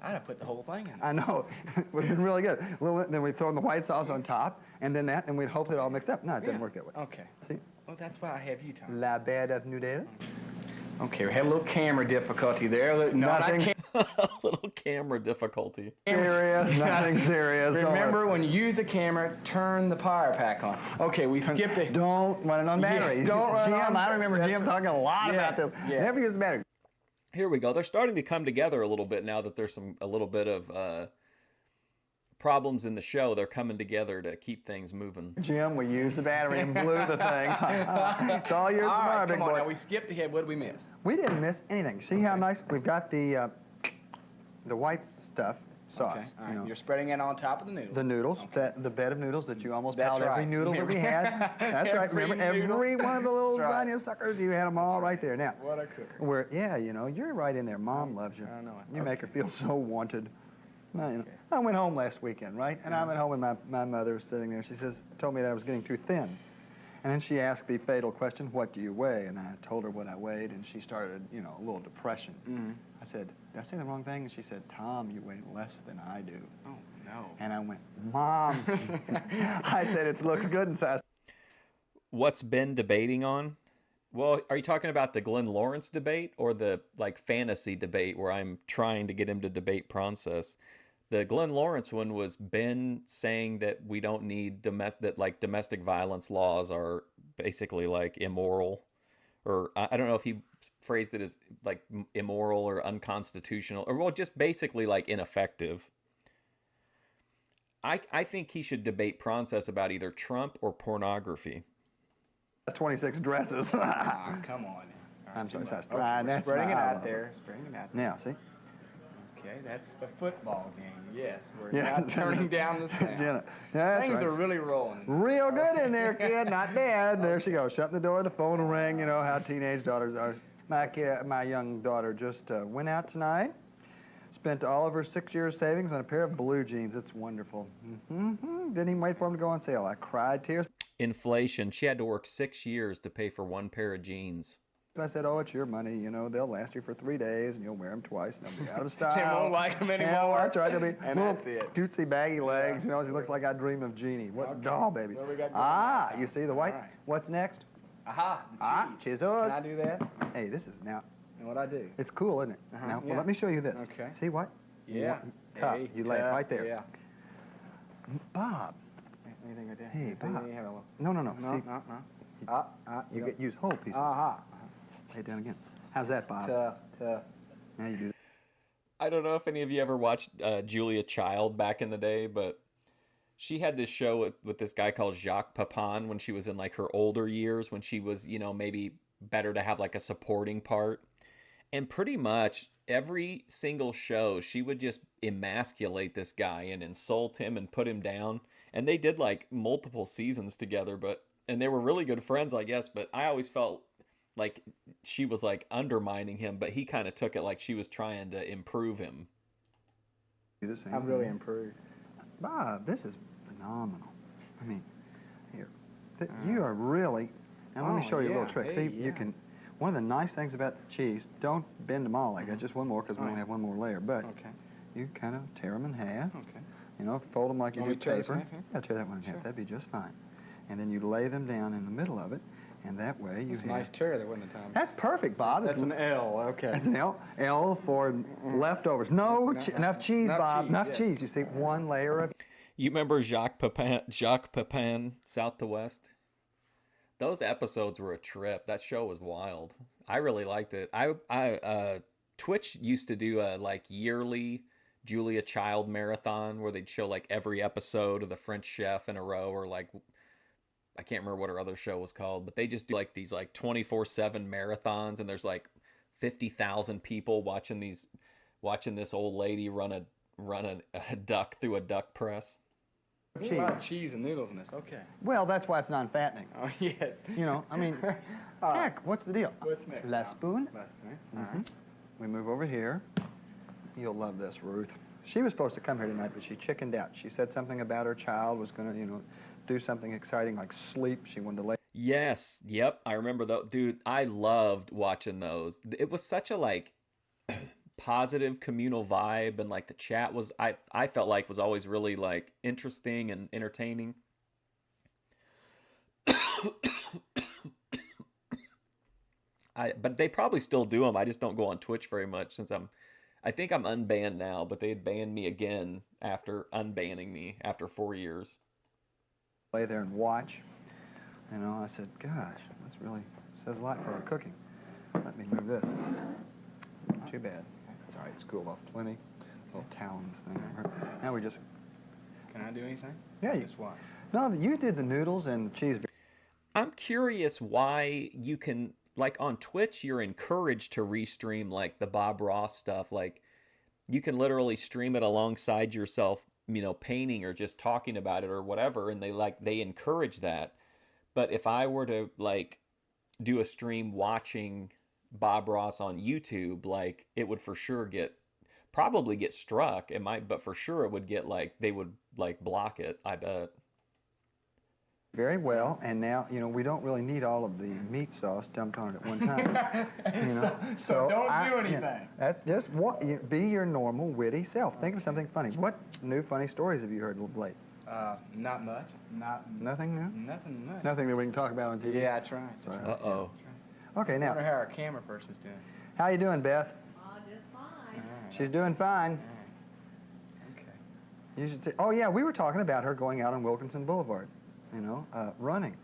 I'd have put the whole thing in. I know. It would have been really good. Then we'd throw in the white sauce on top, and then that, and we'd hope it all mixed up. No, it doesn't work that way. Okay. See? Well, that's why I have you, Tom. La bed of noodles. Okay, we had a little camera difficulty there. No, Nothing I can't. A little camera difficulty. Serious, nothing serious. Don't Remember, worry. when you use the camera, turn the power pack on. Okay, we skipped it. Don't run it on battery. Yes, don't run it Jim, on- I remember that's Jim right. talking a lot about Yes, this. yes. Never use the battery. Here we go. They're starting to come together a little bit now that there's a little bit of problems in the show. They're coming together to keep things moving. Jim, we used the battery and blew the thing. It's all yours All tomorrow, right, big come on. boy. Now, we skipped ahead. What did we miss? We didn't miss anything. See how nice we've got the white stuff sauce. Okay, all you right. know. You're spreading it on top of the noodles. The noodles, Okay. the bed of noodles that you almost That's piled every right. noodle that we had. That's right. Every Remember, noodle. every one of the little That's right. lasagna suckers, you had them all right there. Now, What a cooker. you're right in there. Mom loves you. I know it. You make her Okay. feel so wanted. Well, Okay. I went home last weekend, right? And I went home and my mother was sitting there. She told me that I was getting too thin. And then she asked the fatal question, what do you weigh? And I told her what I weighed, and she started, a little depression. I said, did I say the wrong thing? And she said, Tom, you weigh less than I do. Oh, no. And I went, Mom. I said, it looks good in size. What's Ben debating on? Well, are you talking about the Glenn Lawrence debate or the fantasy debate where I'm trying to get him to debate Process? The Glenn Lawrence one was Ben saying that we don't need that like domestic violence laws are basically like immoral, or I don't know if he phrased it as like immoral or unconstitutional, or well, just basically like ineffective. I think he should debate Process about either Trump or pornography. That's 26 dresses. Ah, come on. I'm sorry, that's Okay, fine. we're That's spreading it fine. out there. Spreading it out there. Now, see? Okay, that's the football game. Yes, we're Yeah. not turning down the sound. Jenna. Yeah, that's Things right. are really rolling. Real good in there, kid. Not bad. There she goes. Shutting the door. The phone will ring. You know how teenage daughters are. My young daughter just went out tonight. Spent all of her 6 years savings on a pair of blue jeans. It's wonderful. Didn't even wait for them to go on sale. I cried tears. Inflation. She had to work 6 years to pay for one pair of jeans. I said, oh, it's your money. You know, they'll last you for 3 days, and you'll wear them twice, and they'll be out of style. They won't like them anymore. Yeah, that's right. They'll be And little that's it. cutesy, baggy legs. You know, she looks like I dream of Jeannie. What Okay. doll, baby? What we got going Ah, on? you see the white? All right. What's next? Aha, cheese. cheese. Can I do that? Hey, this is now. And what I do? It's cool, isn't it? Uh-huh, Now, well, yeah. let me show you this. Okay. See what? Yeah. Tough. Hey, You lay it tough, right there. Yeah. Bob. Anything with that? Hey, Anything Bob. you have a little- No. No, See, no. you get use whole pieces. Aha. Lay it down again. How's that, Bob? Tough. Now you do that. I don't know if any of you ever watched Julia Child back in the day, but she had this show with this guy called Jacques Pepin when she was in like her older years, when she was, you know, maybe better to have like a supporting part. And pretty much every single show, she would just emasculate this guy and insult him and put him down. And they did like multiple seasons together, and they were really good friends, I guess. But I always felt like she was like undermining him, but he kind of took it like she was trying to improve him. Do the same I've really thing. improved. Bob, this is phenomenal. I mean, here, you are really. Now let me Oh, show you a little yeah. trick. Hey, See, yeah. you can. One of the nice things about the cheese, don't bend them all like that. Just one more, because we only Right. have one more layer. But Okay. you kind of tear them in half. Okay. You know, fold them like you Want do me to tear this in paper. half here? Yeah, tear that one in half. Sure. That'd be just fine. And then you lay them down in the middle of it, and that way you It's a have. nice tear there, wasn't it, Tom? That's perfect, Bob. That's an L. Okay. That's an L. L for leftovers. No, enough cheese, enough Bob. cheese, Enough yeah. cheese. You see, one layer of. You remember Jacques Pepin, South to West? Those episodes were a trip. That show was wild. I really liked it. Twitch used to do a like yearly Julia Child marathon where they'd show like every episode of The French Chef in a row, or like I can't remember what her other show was called, but they just do like these like 24/7 marathons, and there's like 50,000 people watching this old lady run a duck through a duck press. There's a lot of cheese and noodles in this. Okay. Well, that's why it's non-fattening. Oh, yes. You know, I mean, heck, what's the deal? What's next? La Tom? spoon. La spoon. All right. We move over here. You'll love this, Ruth. She was supposed to come here tonight, but she chickened out. She said something about her child was going to, you know, do something exciting like sleep. She wanted to lay. Yes, yep, I remember those. Dude, I loved watching those. It was such a like positive communal vibe, and like the chat was I felt like was always really like interesting and entertaining. But they probably still do them. I just don't go on Twitch very much since I think I'm unbanned now, but they had banned me again after unbanning me after 4 years. Lay there and watch. You know, I said, gosh, that's really says a lot for our cooking. Let me move this. Too bad. That's all right. It's cooled off plenty. Little talons thing. Now we just. Can I do anything? Yeah, you. Just what? No, you did the noodles and the cheese. I'm curious why you can, like on Twitch, you're encouraged to restream like the Bob Ross stuff. Like you can literally stream it alongside yourself, you know, painting or just talking about it or whatever. And they encourage that. But if I were to like do a stream watching Bob Ross on YouTube, like it would for sure probably get struck. It might, but for sure it would get like, they would like block it, I bet. Very well, and now, you know, we don't really need all of the meat sauce dumped on it at one time. You know, So don't do yeah, anything. that's just be your normal witty self. Think of something funny. What new funny stories have you heard of late? Not much. Nothing new? Nothing much. Nothing that we can talk about on TV? Yeah, that's right. That's right. Uh-oh. Okay, I wonder now, how our camera person's doing. how you doing, Beth? Oh, just fine. All right. She's doing fine. Okay. You should say, oh yeah, we were talking about her going out on Wilkinson Boulevard, running.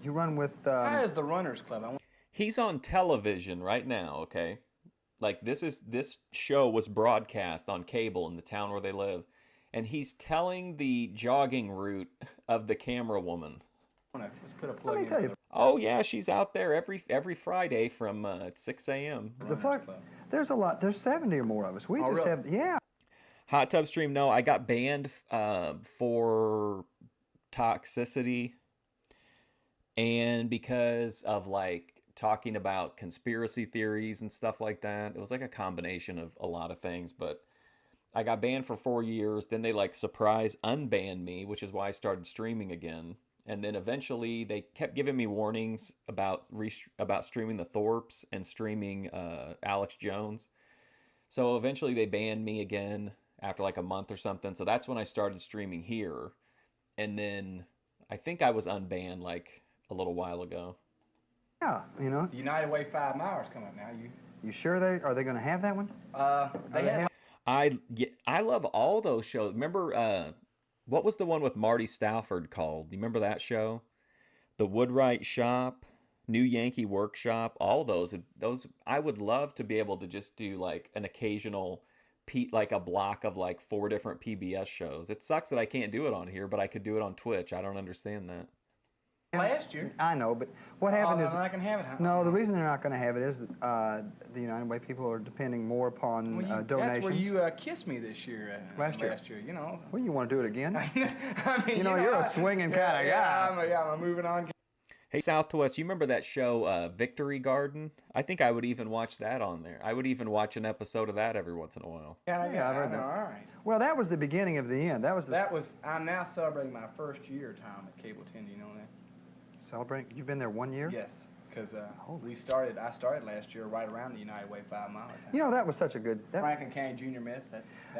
You run with, How is the Runners Club? He's on television right now, okay? Like this show was broadcast on cable in the town where they live, and he's telling the jogging route of the camera woman. Let's put a plug let me in tell for you, the Oh yeah, she's out there every Friday from 6 a.m. the plug, Club. there's a lot, there's 70 or more of us. We Oh, just really? have, yeah. Hot Tub Stream, no, I got banned for toxicity and because of like talking about conspiracy theories and stuff like that. It was like a combination of a lot of things, but I got banned for 4 years. Then they like surprise unbanned me, which is why I started streaming again. And then eventually they kept giving me warnings about streaming the Thorpes and streaming Alex Jones. So eventually they banned me again after like a month or something. So that's when I started streaming here. And then I think I was unbanned like a little while ago. Yeah, United Way 5 Miles coming up now. you sure are they going to have that one? They have I love all those shows. Remember what was the one with Marty Stafford called? Do you remember that show? The Woodwright Shop, New Yankee Workshop, all those I would love to be able to just do like an occasional like a block of like 4 different PBS shows. It sucks that I can't do it on here, but I could do it on Twitch. I don't understand that. last year. I know, but what happened they're is, not gonna have it, huh? no, the reason they're not going to have it is that the United Way people are depending more upon Well, donations. that's where you kissed me this year. Last year. You know. Well, you want to do it again? I mean, you're a swinging kind of guy. I'm a moving on. Hey Southwest, you remember that show Victory Garden? I think I would even watch that on there. I would even watch an episode of that every once in a while. Yeah, I've heard I know, that. all right. Well, that was the beginning of the end. I'm now celebrating my first year, Tom, at Cable 10. Do you know that? Celebrate. You've been there 1 year? Yes, because I started last year right around the United Way 5 Mile. That was such a good. Franklin County Junior Miss.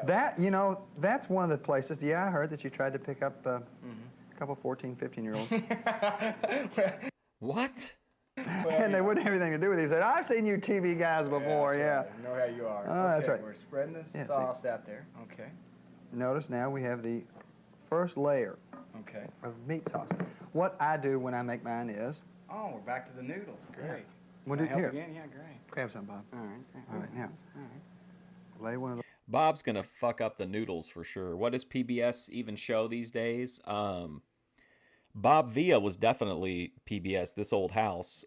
That's one of the places. Yeah, I heard that you tried to pick up a couple 14, 15-year-olds. What? And they wouldn't have anything to do with it. He said, I've seen you TV guys before, yeah. Right. I know how you are. Oh, that's right. We're spreading the Yeah, sauce out there. Okay. Notice now we have the first layer Okay. of meat sauce. What I do when I make mine is, Oh, we're back to the noodles. Great. We'll Can do I help here. again? Yeah, great. Grab some, Bob. All right. All right, now. All right. Lay one of those. Bob's gonna fuck up the noodles for sure. What does PBS even show these days? Bob Villa was definitely PBS. This Old House.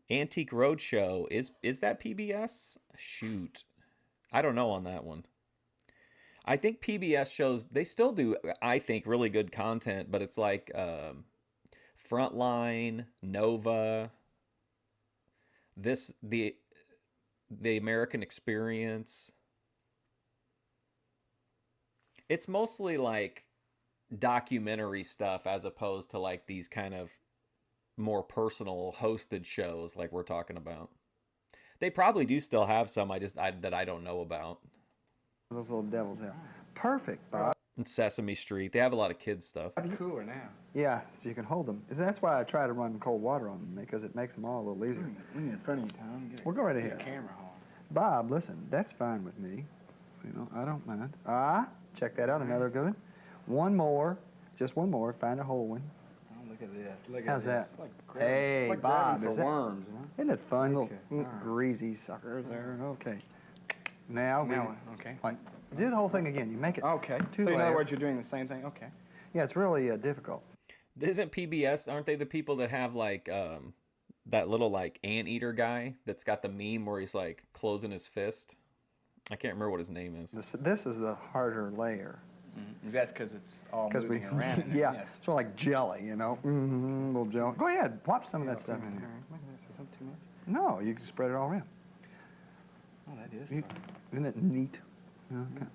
Antique Roadshow is that PBS? Shoot, I don't know on that one. I think PBS shows they still do. I think really good content, but it's like Frontline, Nova. The American Experience. It's mostly like documentary stuff as opposed to like these kind of more personal hosted shows like we're talking about. They probably do still have some that I don't know about. Those little devils there. Perfect, Bob. And Sesame Street. They have a lot of kids stuff. Cooler now. Yeah, so you can hold them. That's why I try to run cold water on them, because it makes them all a little easier. We need in front of you, Tom. We'll go right Get ahead. a camera on. Bob, listen, that's fine with me. I don't mind. Check that out, another good one. One more, just one more, find a whole one. Oh, look at this. Look How's at that? this. Hey, like Bob, grabbing is for that- worms, huh? Isn't it fun? Little Okay, all right. greasy suckers there. Okay. Now Okay. Like, do the whole thing again. You make it. Okay. Two So in layer. other words, you're doing the same thing. Okay. Yeah, it's really difficult. Isn't PBS, aren't they the people that have like that little like anteater guy that's got the meme where he's like closing his fist? I can't remember what his name is. This is the harder layer. That's because it's all Because moving around. in there, yeah, Yes. it's sort of like jelly, little jelly. Go ahead, pop some of that stuff in All here. right. Look at this. Is that too much? No, you can spread it all around. Oh, that is. You- fine. Isn't it neat? Okay.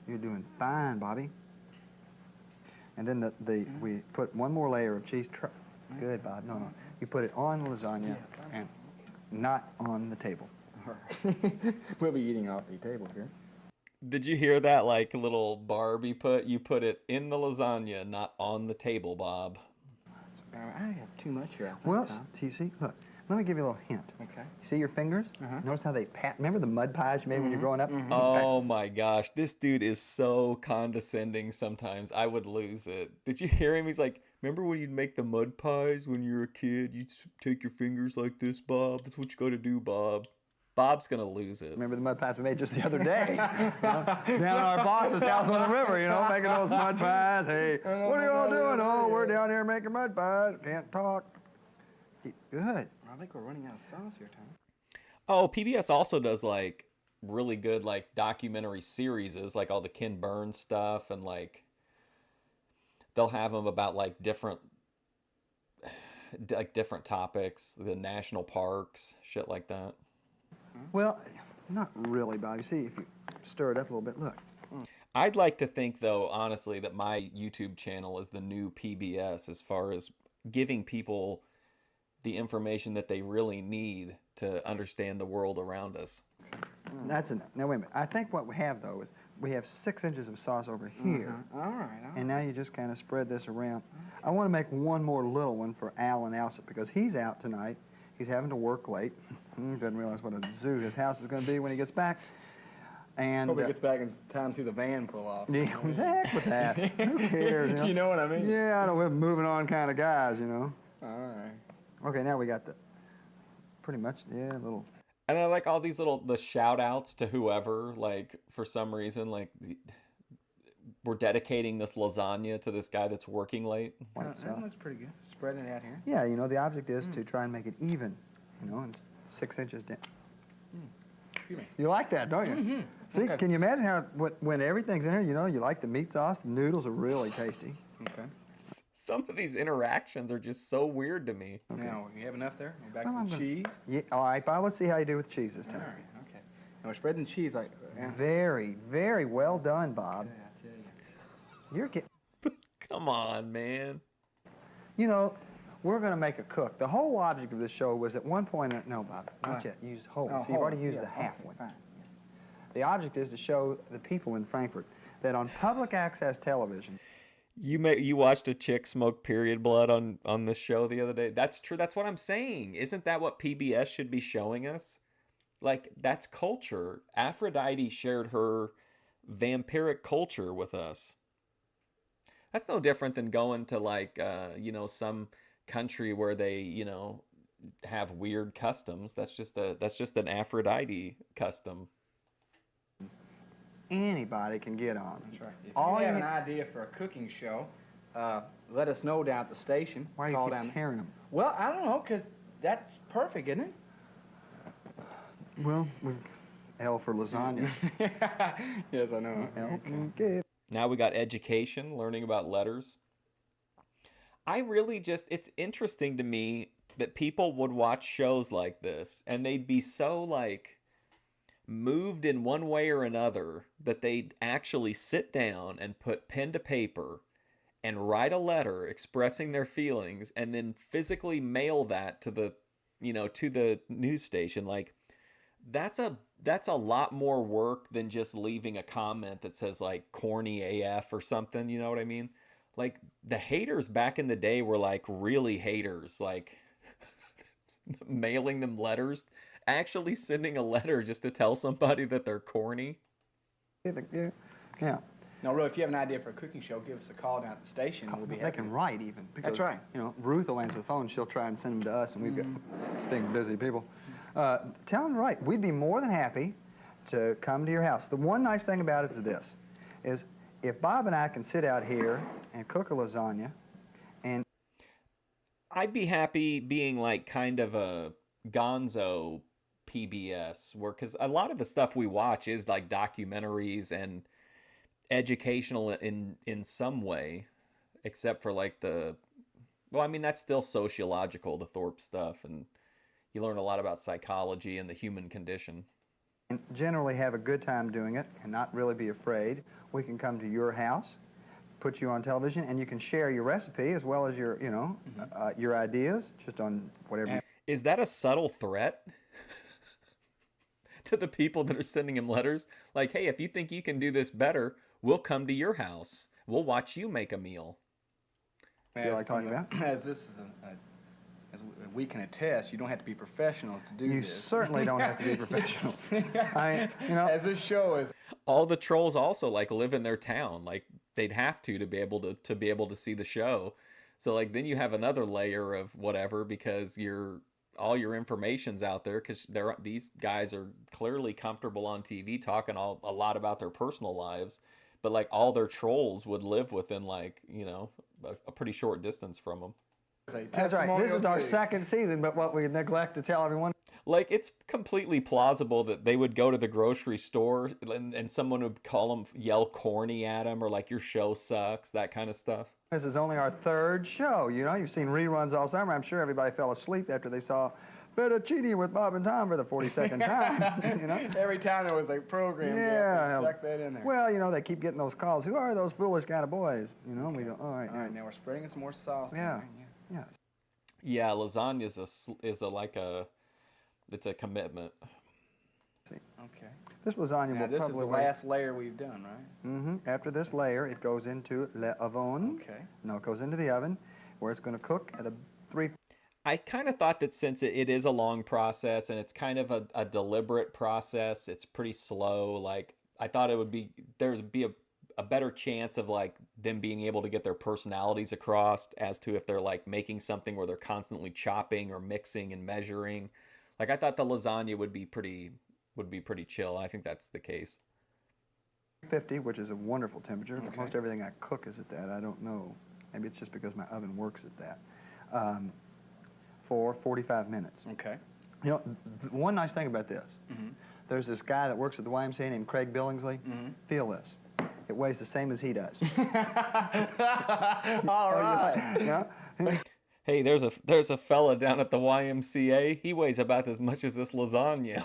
You're doing fine, Bobby. And then we put one more layer of cheese. Good, Bob. No. You put it on the lasagna Yes, I and not on the table. All right. We'll be eating off the table here. Did you hear that like little barb you put it in the lasagna, not on the table, Bob? I have too much here. I think, Well, Tom. see, look, Let me give you a little hint. Okay. See your fingers? Notice how they pat. Remember the mud pies you made when you were growing up? Oh my gosh, this dude is so condescending sometimes. I would lose it. Did you hear him? He's like, remember when you'd make the mud pies when you were a kid? You'd take your fingers like this, Bob. That's what you got to do, Bob. Bob's going to lose it. Remember the mud pies we made just the other day? Down at our boss's house on the river, making those mud pies. Hey, what are you all doing? Oh, we're down here making mud pies. Can't talk. Good. I think we're running out of sauce here, Tom. Oh, PBS also does like really good like documentary series, like all the Ken Burns stuff, and like they'll have them about like different topics, the national parks, shit like that. Well, not really, Bob. You see, if you stir it up a little bit, look. I'd like to think, though, honestly, that my YouTube channel is the new PBS as far as giving people the information that they really need to understand the world around us. That's enough. Now, wait a minute. I think what we have, though, is we have 6 inches of sauce over here. All right. And now you just kind of spread this around. I want to make one more little one for Alan Alsop because he's out tonight. He's having to work late. Doesn't realize what a zoo his house is going to be when he gets back. And Hope he gets back in time to see the van pull off. Yeah, heck with that. Who cares? You know what I mean? Yeah, I know. We're moving on kind of guys, All right. Okay, now we got the pretty much, yeah, little. And I like all these the shout outs to whoever, like for some reason, like we're dedicating this lasagna to this guy that's working late. White sauce. That looks pretty good. Spreading it out here. Yeah, the object is to try and make it even, and 6 inches down. Excuse me. You like that, don't you? See, Okay. can you imagine how when everything's in here, you like the meat sauce, the noodles are really tasty. Okay. Some of these interactions are just so weird to me. Now, you have enough there? We're back Well, to the cheese? Yeah, all right, Bob, let's see how you do with cheese this All time. right, okay. Now, we're spreading cheese like... Yeah, Very, very well done, Bob. I tell you. You're getting... Come on, man. We're going to make a cook. The whole object of this show was at one point... No, Bob, not Right. yet. Use whole. Oh, See, you've already whole, used yes, the half okay, one. fine, yes. The object is to show the people in Frankfurt that on public access television... You watched a chick smoke period blood on this show the other day. That's true. That's what I'm saying. Isn't that what PBS should be showing us? Like, that's culture. Aphrodite shared her vampiric culture with us. That's no different than going to like some country where they have weird customs. That's just an Aphrodite custom. Anybody can get on. That's right. If All you have you an idea for a cooking show, let us know down at the station. Why do you Call keep down. tearing them? Well, I don't know, because that's perfect, isn't it? Well, L for lasagna. Yes, I know. L. Okay. Now we got education, learning about letters. It's interesting to me that people would watch shows like this and they'd be so like moved in one way or another that they'd actually sit down and put pen to paper and write a letter expressing their feelings and then physically mail that to the news station. Like that's a lot more work than just leaving a comment that says like corny AF or something, you know what I mean? Like the haters back in the day were like really haters, like mailing them letters, actually sending a letter just to tell somebody that they're corny. Yeah. No, really, if you have an idea for a cooking show, give us a call down at the station. We'll be They happy. can write even. Because, That's right. Ruth will answer the phone. She'll try and send them to us, and we've got big, busy people. Tell them to write. We'd be more than happy to come to your house. The one nice thing about it is this, is if Bob and I can sit out here and cook a lasagna, and I'd be happy being like kind of a gonzo PBS, because a lot of the stuff we watch is like documentaries and educational in some way, except for like that's still sociological, the Thorpe stuff, and you learn a lot about psychology and the human condition. generally have a good time doing it and not really be afraid, we can come to your house, put you on television, and you can share your recipe as well as your, your ideas, just on whatever. Is that a subtle threat to the people that are sending him letters? Like, hey, if you think you can do this better, we'll come to your house. We'll watch you make a meal. Feel like talking about? As this is as we can attest, you don't have to be professionals to do You this. certainly don't have to be professionals. As this show is. All the trolls also like live in their town. Like they'd have to be able to see the show. So like then you have another layer of whatever because all your information's out there because these guys are clearly comfortable on TV talking a lot about their personal lives, but like all their trolls would live within like a pretty short distance from them. That's right. This is our second season, but what we neglect to tell everyone. Like it's completely plausible that they would go to the grocery store and someone would yell corny at them or like your show sucks, that kind of stuff. This is only our third show. You've seen reruns all summer. I'm sure everybody fell asleep after they saw Fettuccine with Bob and Tom for the 42nd time. Every time there was a program, yeah, they stuck that in there. Well, they keep getting those calls. Who are those foolish kind of boys? And we go, all right, now we're spreading some more sauce. Yeah. Yeah, lasagna it's a commitment. Okay. This lasagna Now, will this is probably the last layer we've done, right? After this layer, it goes into le oven. Okay. No, it goes into the oven, where it's going to cook at a 3. I kind of thought that since it is a long process and it's kind of a deliberate process, it's pretty slow. Like I thought there'd be a better chance of like them being able to get their personalities across as to if they're like making something where they're constantly chopping or mixing and measuring. Like I thought the lasagna would be pretty chill. I think that's the case. 50, which is a wonderful temperature. Okay. Most everything I cook is at that. I don't know. Maybe it's just because my oven works at that. For 45 minutes. Okay. One nice thing about this, there's this guy that works at the YMCA named Craig Billingsley. Feel this. It weighs the same as he does. All right. Hey, there's a fella down at the YMCA. He weighs about as much as this lasagna.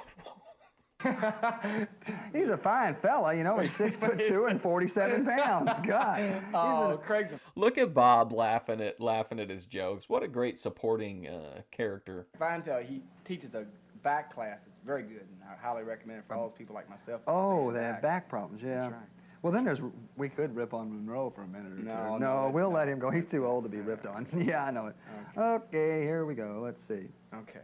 He's a fine fella, he's 6'2" and 47 pounds. God. Oh, Craig's a Look at Bob laughing at his jokes. What a great supporting character. fine fellow. He teaches a back class. It's very good, and I highly recommend it for all those people like myself. Oh, they have back problems, yeah. That's right. Well, then we could rip on Monroe for a minute or two. No, No, we'll let's let him go. He's too old to be ripped on. Yeah, I know it. Okay, here we go. Let's see. Okay.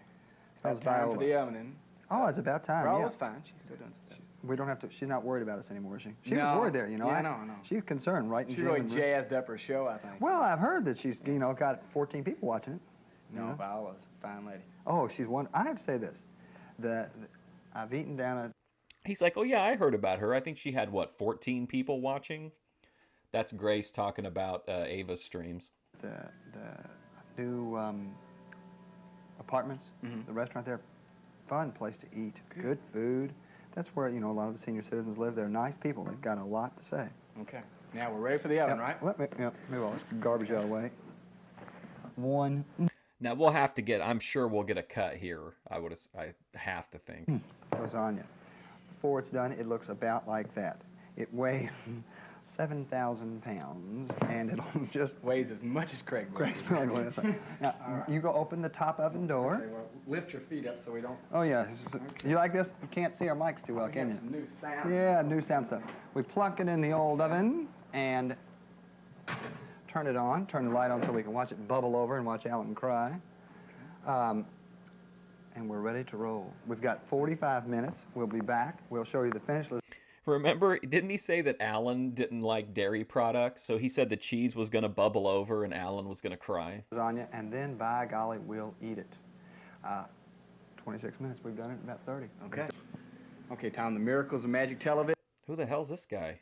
How's It's time for Viola? the oven. Oh, it's about time, yeah. Viola's fine. She's still doing some stuff. We don't have to, she's not worried about us anymore, is she? She was No. worried there, Yeah, I know. She's concerned, right? She really jazzed up her show, I think. Well, I've heard that she's, got 14 people watching it. No, Viola's a fine lady. Oh, she's one. I have to say this. I've eaten down a He's like, oh yeah, I heard about her. I think she had 14 people watching. That's Grace talking about Ava's streams. the new apartments, the restaurant there. Fun place to eat. Good food. That's where, a lot of the senior citizens live. They're nice people. They've got a lot to say. Okay. Now we're ready for the oven, right? Maybe let's garbage out of the way. One. Now I'm sure we'll get a cut here. I have to think. Lasagna. Before it's done, it looks about like that. It weighs 7,000 pounds, and it'll just... Weighs as much as Craig weighs. Now, you go open the top oven door. Okay, well, lift your feet up so we don't... Oh, yeah. You like this? You can't see our mics too well, We can have you? some new sound. Yeah, new sound stuff. We plunk it in the old oven and turn it on, turn the light on so we can watch it bubble over and watch Alan cry. And we're ready to roll. We've got 45 minutes. We'll be back. We'll show you the finished Remember, didn't he say that Alan didn't like dairy products? So he said the cheese was going to bubble over and Alan was going to cry. lasagna, and then, by golly, we'll eat it. 26 minutes. We've done it in about 30. Okay. Okay, Tom, the miracles of magic television. Who the hell's this guy?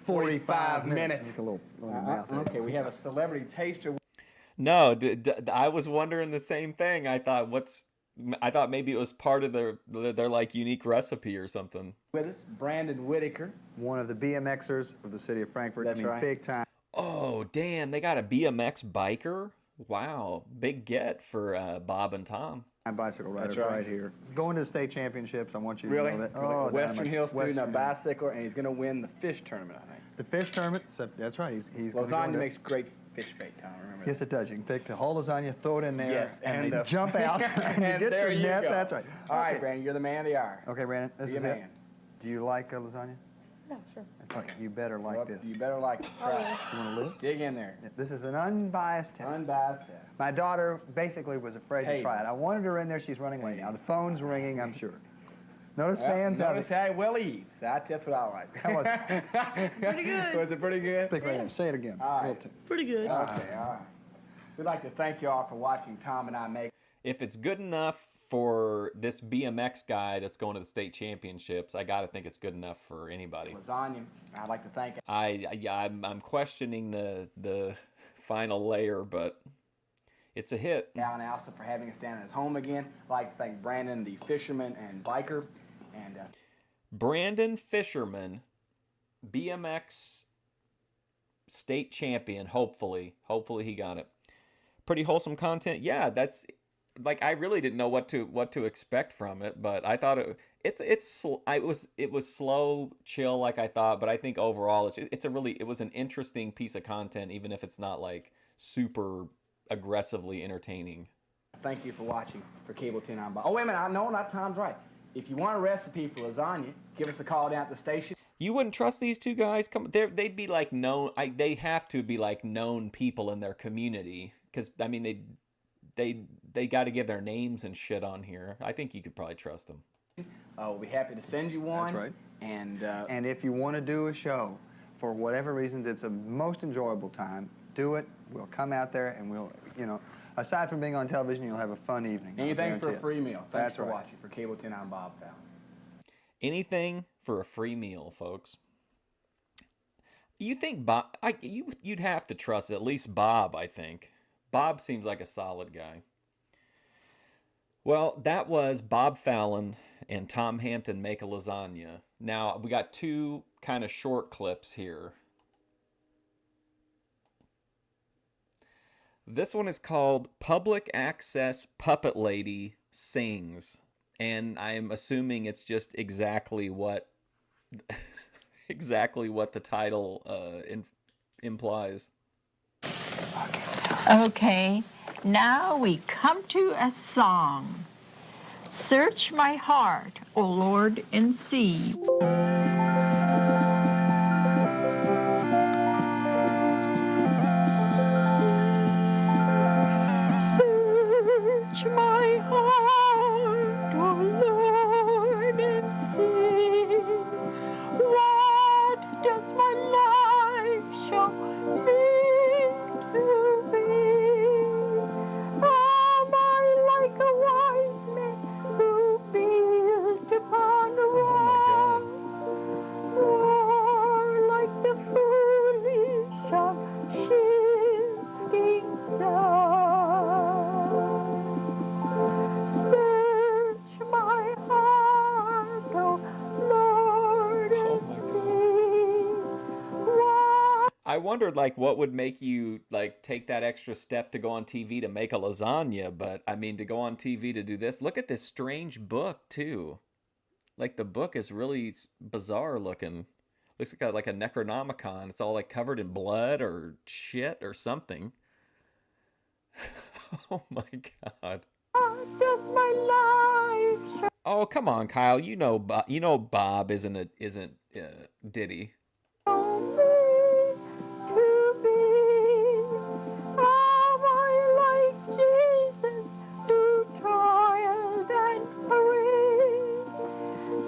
45 minutes. Make a little mouth there. Okay, we have a celebrity taster. No, I was wondering the same thing. I thought maybe it was part of their like unique recipe or something. With us, Brandon Whitaker. One of the BMXers of the city of Frankfurt. That's right. Big time. Oh, damn, they got a BMX biker? Wow, big get for Bob and Tom. Bicycle riders That's right. right here. Going to the state championships. I want you to Really? know that. Really? Oh, A Western damn it. Hill student, a Western- bicycle, and he's going to win the fish tournament, I think. The fish tournament. So that's right. He's gonna go Lasagna into- makes great fish bait, Tom. Remember Yes, that. it does. You can take the whole lasagna, throw it in there, Yes, and and they jump out and you and get there your you net. go. That's right. All right, Okay. Brandon, you're the man of the hour. Okay, Brandon, this Be a is man. it. Do you like lasagna? Yeah, sure. That's okay. You better like Well, this. You better like it. Try it. You want to live? Dig in there. This is an unbiased test. Unbiased test. My daughter basically was afraid Hey. to try it. I wanted her in there. She's running away now. The phone's ringing, I'm sure. Notice Well, fans have notice it. how well he eats. That's what I like. How was it? Pretty good. Was it pretty good? Speak right now. Say it again. All right. We'll Pretty good. Okay, all right. We'd like to thank you all for watching Tom and I make If it's good enough for this BMX guy that's going to the state championships, I got to think it's good enough for anybody. lasagna. I'd like to thank I'm questioning the final layer, but it's a hit. Alan Alsa for having us down at his home again. I'd like to thank Brandon, the fisherman and biker. And Brandon Fisherman, BMX state champion, hopefully he got it. Pretty wholesome content. Yeah, that's like, I really didn't know what to expect from it, but I thought it was slow, chill like I thought, but I think overall it was an interesting piece of content, even if it's not like super aggressively entertaining. thank you for watching for Cable 10 on Bob. Oh, wait a minute. No, not Tom's right. If you want a recipe for lasagna, give us a call down at the station. You wouldn't trust these two guys? They'd be like known. They have to be like known people in their community, because I mean they got to give their names and shit on here. I think you could probably trust them. We'll be happy to send you one. That's right. And if you want to do a show, for whatever reason, it's a most enjoyable time, do it. We'll come out there and we'll, aside from being on television, you'll have a fun evening. anything for a free meal. Thanks That's for right. watching for Cable 10 on Bob Fallon. Anything for a free meal, folks. You think Bob? You'd have to trust at least Bob. I think Bob seems like a solid guy. Well, that was Bob Fallon and Tom Hampton Make a Lasagna. Now we got two kind of short clips here. This one is called Public Access Puppet Lady Sings. And I'm assuming it's just exactly what the title implies. Okay, now we come to a song. Search my heart, O Lord, and see. Search my heart, O Lord, and see. What does my life show me to be? Am I like a wise man who built upon a rock? Or like the foolish of shifting sand? Search my heart, O Lord, and see what. I wondered like what would make you like take that extra step to go on TV to make a lasagna, but I mean to go on TV to do this. Look at this strange book too. Like the book is really bizarre looking. Looks like a Necronomicon. It's all like covered in blood or shit or something. Oh my god. What does my life show Oh, come on, Kyle. You know Bob isn't Diddy. me to be? Am I like Jesus who toiled and prayed,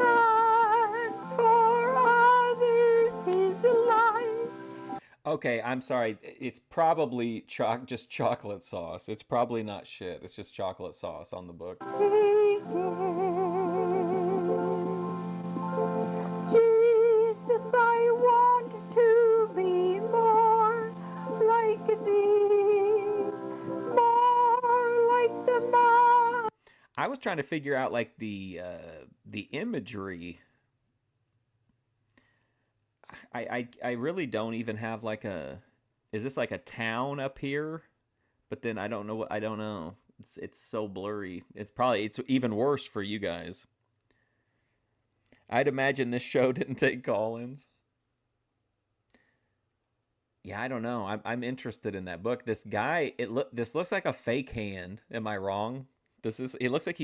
and for others his life? Okay, I'm sorry. It's probably just chocolate sauce. It's probably not shit. It's just chocolate sauce on the book. Jesus, I want to be more like thee, more like the man. I was trying to figure out like the imagery. I really don't even have like a. Is this like a town up here? But then I don't know. I don't know. It's so blurry. It's even worse for you guys. I'd imagine this show didn't take call-ins. Yeah, I don't know. I'm interested in that book. This guy, this looks like a fake hand. Am I wrong? It looks like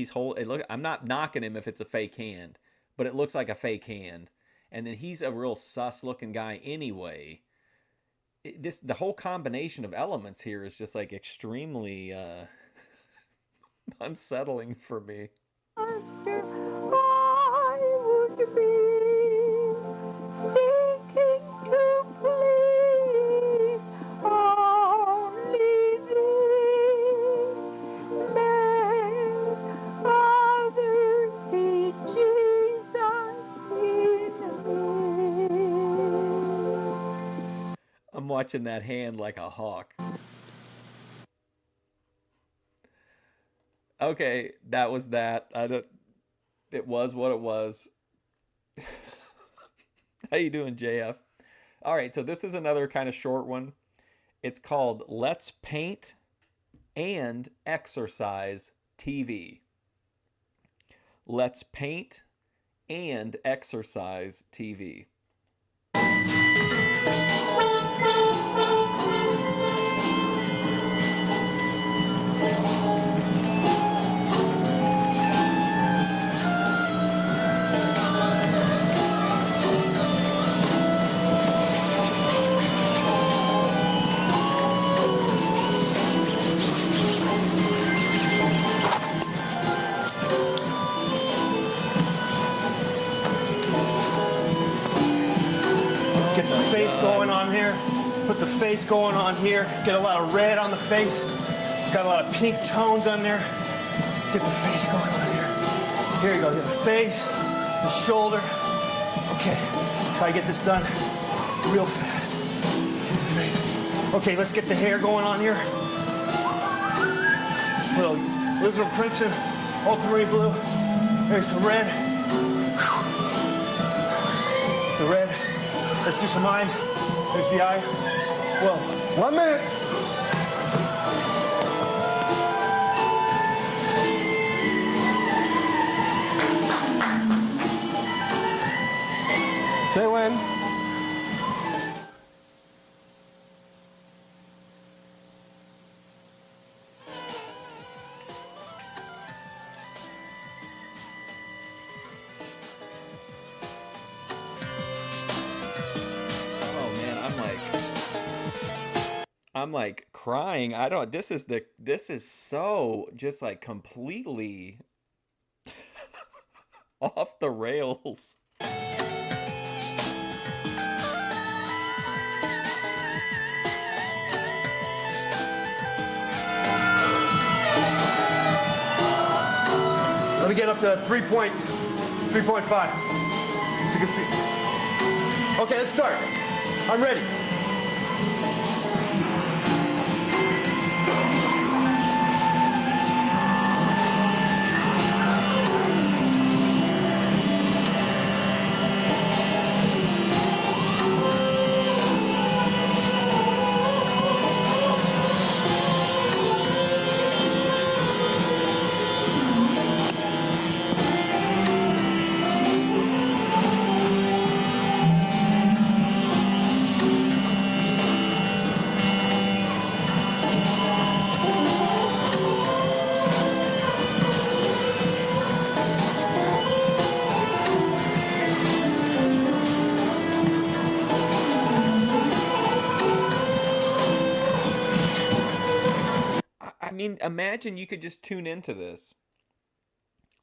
I'm not knocking him if it's a fake hand, but it looks like a fake hand. and then he's a real sus looking guy anyway. The whole combination of elements here is just like extremely unsettling for me. Master, I would be seeking to please only thee. Make others see Jesus in me. I'm watching that hand like a hawk. Okay, that was that. It was what it was. How you doing, JF? All right, so this is another kind of short one. It's called Let's Paint and Exercise TV. Let's Paint and Exercise TV. Get the face going on here. Put the face going on here. Get a lot of red on the face. Got a lot of pink tones on there. Get the face going on here. Here you go. Get the face, the shoulder. Okay. Try to get this done real fast. Get the face. Okay, let's get the hair going on here. Little alizarin crimson, ultramarine blue. There's some red. The red. Let's do some eyes. There's the eye. Well, 1 minute. Say when. I'm like crying. This is so just like completely off the rails. Let me get up to 3.5. It's a good feet. Okay, let's start. I'm ready. I mean, imagine you could just tune into this.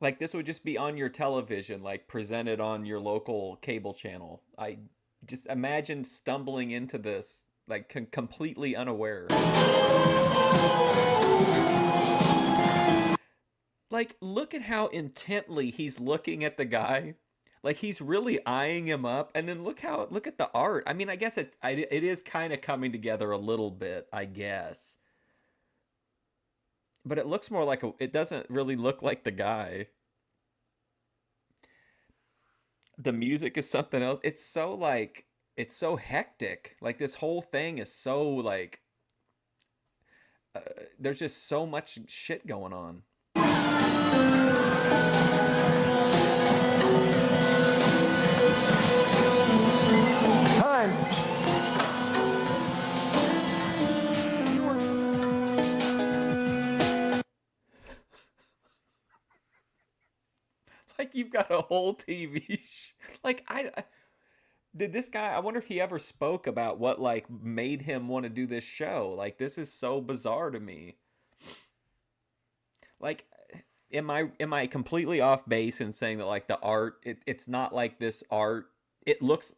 Like this would just be on your television, like presented on your local cable channel. I just imagine stumbling into this, like completely unaware. Like, look at how intently he's looking at the guy. Like he's really eyeing him up, and then look at the art. I mean, I guess it is kind of coming together a little bit, I guess. But it looks more like it doesn't really look like the guy. The music is something else. It's so hectic. Like this whole thing is so like, there's just so much shit going on. Time. Like you've got a whole TV like Did this guy, I wonder if he ever spoke about what like made him want to do this show. Like this is so bizarre to me. Like am I completely off base in saying that like the art it's not like this art it looks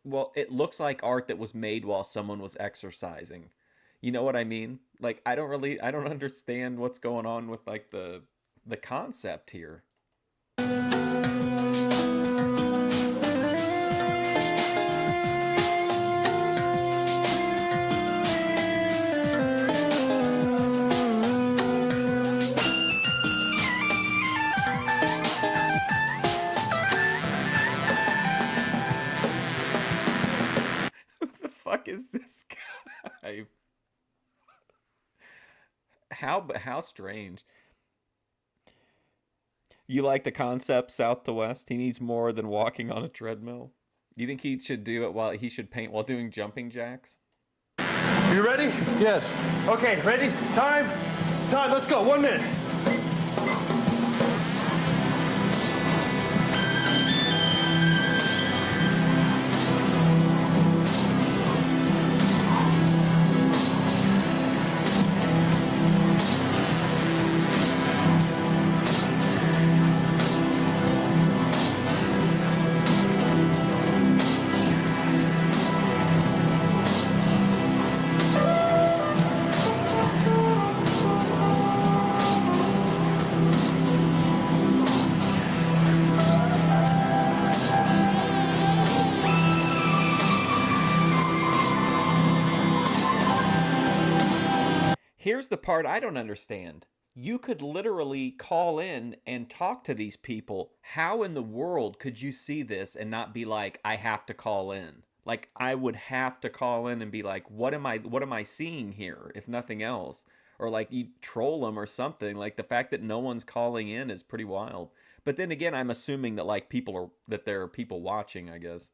like art that was made while someone was exercising. You know what I mean? Like I don't understand what's going on with like the concept here. Who the fuck is this guy? How strange. You like the concept south to west? He needs more than walking on a treadmill. You think he should do it while he should paint while doing jumping jacks? You ready? Yes. Okay, ready? Time. Let's go. 1 minute. Here's the part I don't understand. You could literally call in and talk to these people. How in the world could you see this and not be like, I have to call in? Like I would have to call in and be like, what am I seeing here, if nothing else? Or like you troll them or something. Like the fact that no one's calling in is pretty wild. But then again, I'm assuming that like that there are people watching, I guess.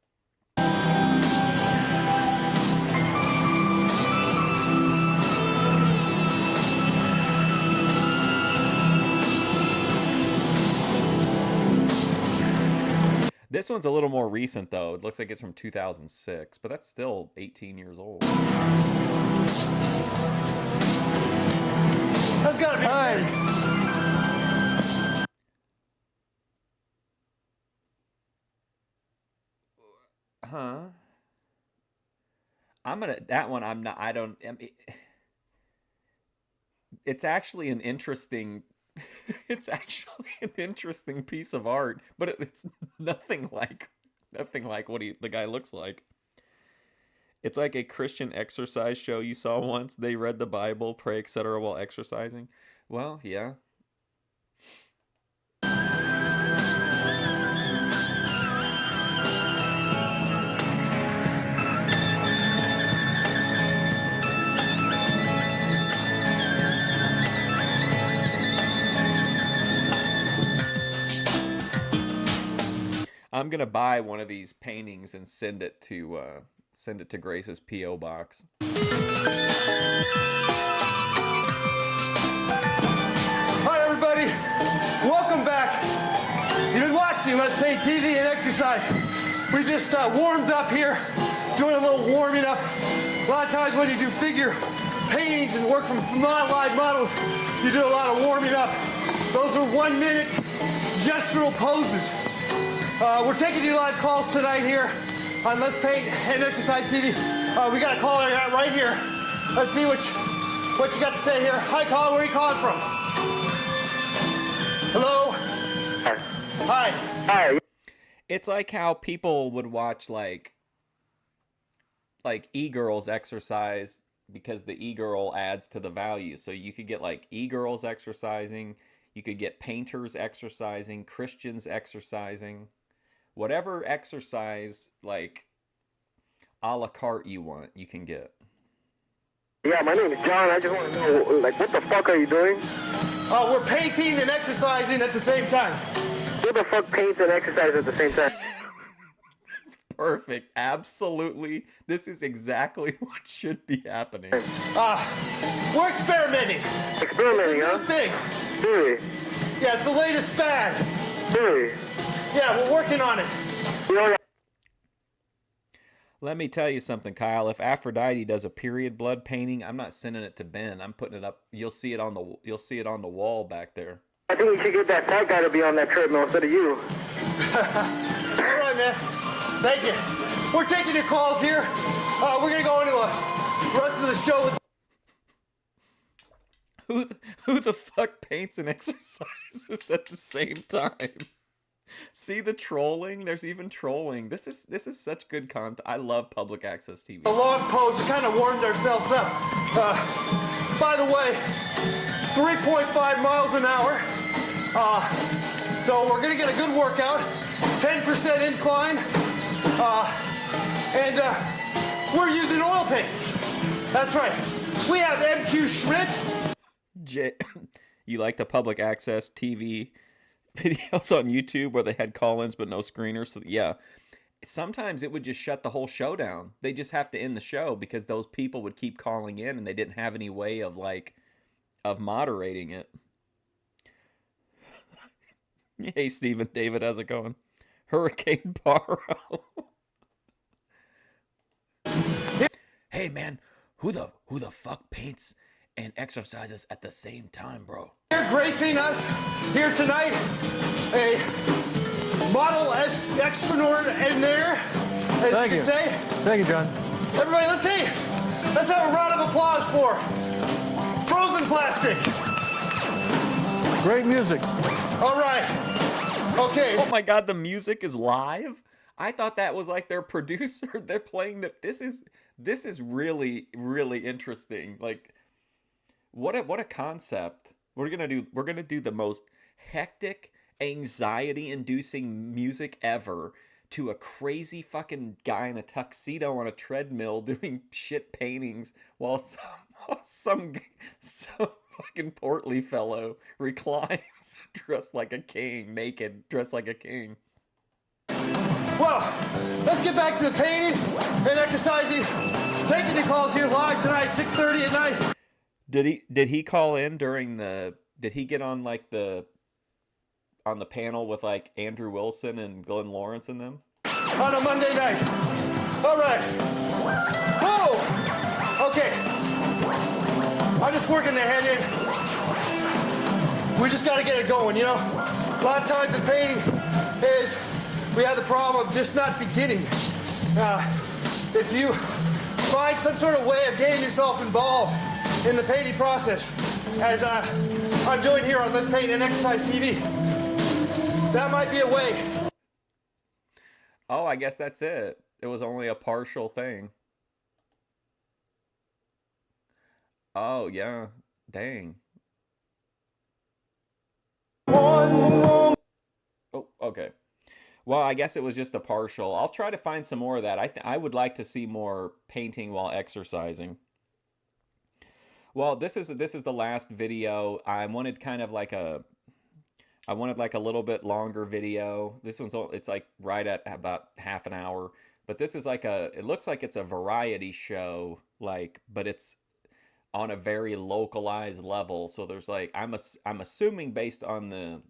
This one's a little more recent, though. It looks like it's from 2006, but that's still 18 years old. That's gotta be. Huh? It's actually an interesting it's actually an interesting piece of art, but it's nothing like what the guy looks like. It's like a Christian exercise show you saw once. They read the Bible, pray, etc. while exercising. Well, yeah. I'm gonna buy one of these paintings and send it to Grace's P.O. box. Hi, everybody. Welcome back. You've been watching Let's Paint TV and Exercise. We just warmed up here, doing a little warming up. A lot of times when you do figure paintings and work from live models, you do a lot of warming up. Those are 1 minute gestural poses. We're taking you live calls tonight here on Let's Paint and Exercise TV. We got a caller right here. Let's see what you got to say here. Hi, caller. Where are you calling from? Hello? Hi. Hi. It's like how people would watch like e-girls exercise because the e-girl adds to the value. So you could get like e-girls exercising, you could get painters exercising, Christians exercising, whatever exercise like a la carte you want, you can get. Yeah, my name is John. I just want to know, like, what the fuck are you doing? We're painting and exercising at the same time. Who the fuck paints and exercises at the same time? It's perfect. Absolutely. This is exactly what should be happening. We're experimenting. Experimenting, It's a huh? new thing. Really? Yeah, it's the latest fad. Really? Yeah, we're working on it. You know, Let me tell you something, Kyle. If Aphrodite does a period blood painting, I'm not sending it to Ben. I'm putting it up. You'll see it on the wall back there. I think you should get that fat guy to be on that treadmill instead of you. All right, man. Thank you. We're taking your calls here. We're gonna go into the rest of the show with. Who the fuck paints and exercises at the same time? See the trolling? There's even trolling. This is such good content. I love public access TV. A long pose. We kind of warmed ourselves up. By the way, 3.5 miles an hour. So we're gonna get a good workout. 10% incline. And we're using oil paints. That's right. We have MQ Schmidt. You like the public access TV videos on YouTube where they had call-ins but no screeners? So yeah, sometimes it would just shut the whole show down. They just have to end the show because those people would keep calling in and they didn't have any way of moderating it. Hey Stephen, David, how's it going? Hurricane Barrow. Hey man, who the fuck paints and exercises at the same time, bro? Here gracing us here tonight, a model extraordinaire, as you can say. Thank you, John. Everybody, let's have a round of applause for Frozen Plastic. Great music. All right. Okay. Oh my god, the music is live? I thought that was like their producer. They're playing that. This is really, really interesting. Like, what a concept. We're gonna do the most hectic, anxiety-inducing music ever to a crazy fucking guy in a tuxedo on a treadmill doing shit paintings while some fucking portly fellow reclines dressed like a king, naked, dressed like a king. Well, let's get back to the painting and exercising. Taking the calls here live tonight, 6:30 at night. Did he call in during the? Did he get on on the panel with like Andrew Wilson and Glenn Lawrence and them? On a Monday night. All right. Whoa. Okay. I'm just working the head in. We just got to get it going, you know? A lot of times in painting is we have the problem of just not beginning. If you find some sort of way of getting yourself involved in the painting process, as I'm doing here on Let's Paint and Exercise TV, that might be a way. Oh, I guess that's it. It was only a partial thing. Oh, yeah. Dang. Oh, okay. Well, I guess it was just a partial. I'll try to find some more of that. I would like to see more painting while exercising. Well, this is the last video. I wanted like a little bit longer video. This it's like right at about half an hour. But this is like it looks like it's a variety show, but it's on a very localized level. So there's like, I'm assuming based on the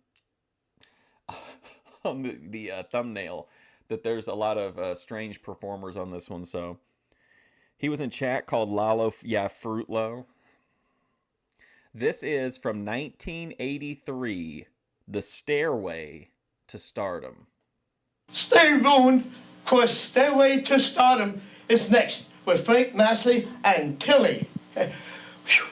on the thumbnail that there's a lot of strange performers on this one. So he was in chat called Lalo, yeah, Fruitlo. This is from 1983, The Stairway to Stardom. Stay tuned, cause Stairway to Stardom is next with Frank Massey and Tilly. Phew.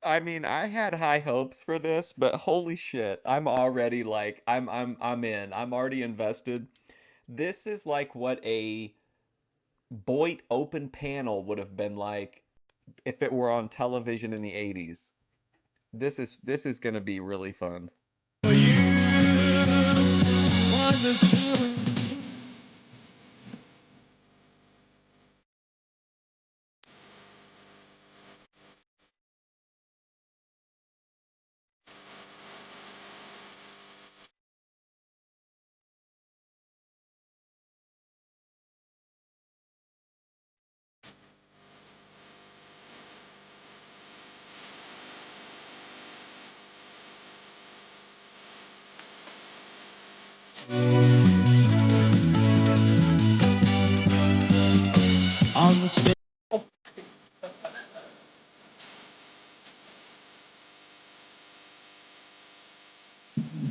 I mean, I had high hopes for this, but holy shit, I'm already like, I'm in. I'm already invested. This is like what a Boit open panel would have been like if it were on television in the 80s. This is gonna be really fun.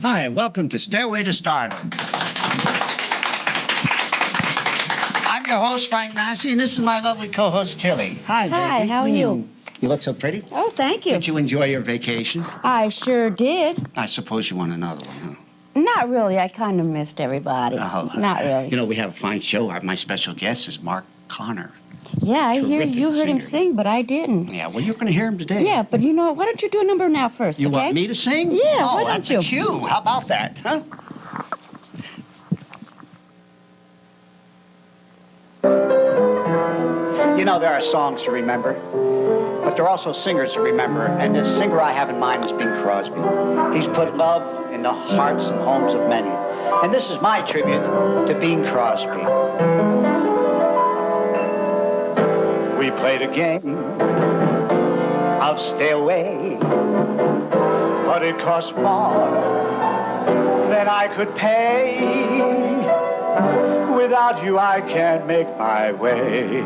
Hi, welcome to Stairway to Stardom. I'm your host, Frank Massey, and this is my lovely co-host, Tilly. Hi, Hi, baby. how are you? You look so pretty. Oh, thank you. Did you enjoy your vacation? I sure did. I suppose you want another one, huh? Not really. I kind of missed everybody. Oh. Not really. You know, we have a fine show. My special guest is Mark Connor. Yeah, I hear Terrific you heard him singer. sing, but I didn't. Yeah, well, you're going to hear him today. Yeah, but you know, why don't you do a number now first, You okay? want me to sing? Yeah, oh, why don't that's you? a cue. How about that, huh? You know, there are songs to remember, but there are also singers to remember, and this singer I have in mind is Bing Crosby. He's put love in the hearts and homes of many, and this is my tribute to Bing Crosby. We played a game of stay away, but it cost more than I could pay. Without you, I can't make my way.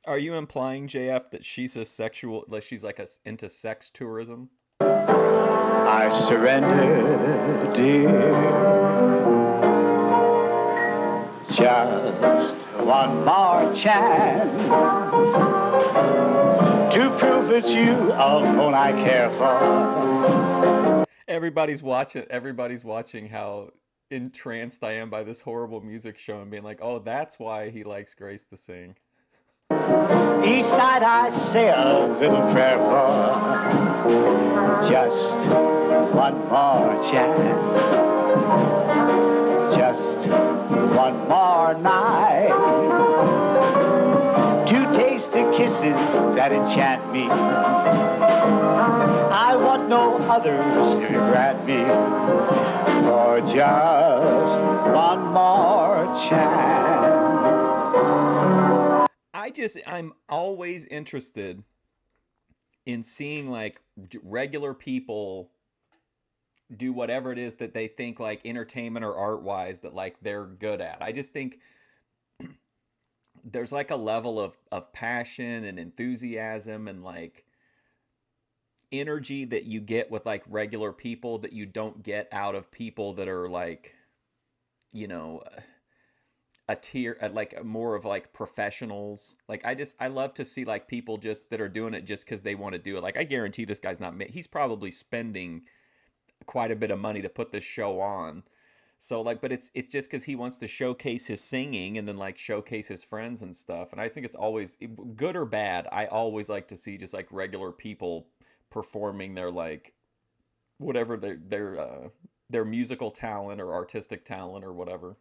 Are you implying, JF, that she's a sexual, like she's like into sex tourism? I surrender, dear. Just one more chance to prove it's you alone I care for. Everybody's watching how entranced I am by this horrible music show and being like, oh, that's why he likes Grace to sing. Each night I say a little prayer for just one more chance, just one more night to taste the kisses that enchant me. I want no others if you grant me for just one more chance. I'm always interested in seeing like regular people do whatever it is that they think like entertainment or art wise that like they're good at. I just think there's like a level of passion and enthusiasm and like energy that you get with like regular people that you don't get out of people that are like, you know, a tier like more of like professionals. Like I love to see like people just that are doing it just because they want to do it. Like I guarantee this guy's not, he's probably spending quite a bit of money to put this show on. So like, but it's just because he wants to showcase his singing and then like showcase his friends and stuff. And I think it's always good or bad. I always like to see just like regular people performing their like whatever their musical talent or artistic talent or whatever.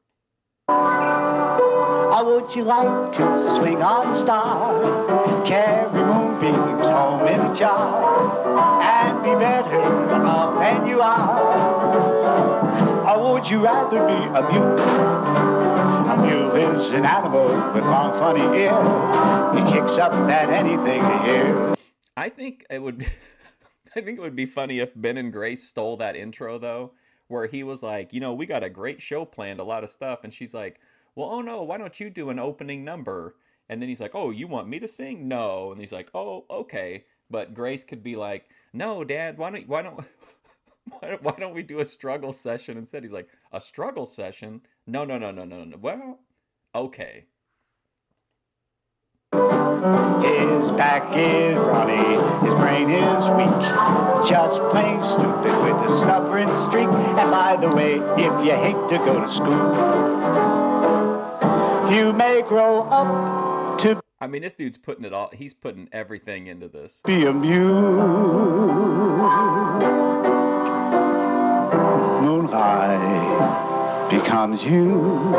Or would you like to swing on a star, carry moonbeams home in a jar, and be better off than you are? Or would you rather be a mule? A mule is an animal with long funny ears. He kicks up at anything he hears. I think it would be funny if Ben and Grace stole that intro though, where he was like, you know, we got a great show planned, a lot of stuff, and she's like, well, oh no, why don't you do an opening number? And then he's like, oh, you want me to sing? No. And he's like, oh, okay. But Grace could be like, no, Dad, why don't we do a struggle session instead? He's like, a struggle session? No. Well, okay. His back is brawny, his brain is weak, just plain stupid with a stubborn streak. And by the way, if you hate to go to school, you may grow up to I mean, this dude's putting it all, he's putting everything into this. be a mule. moonlight becomes you.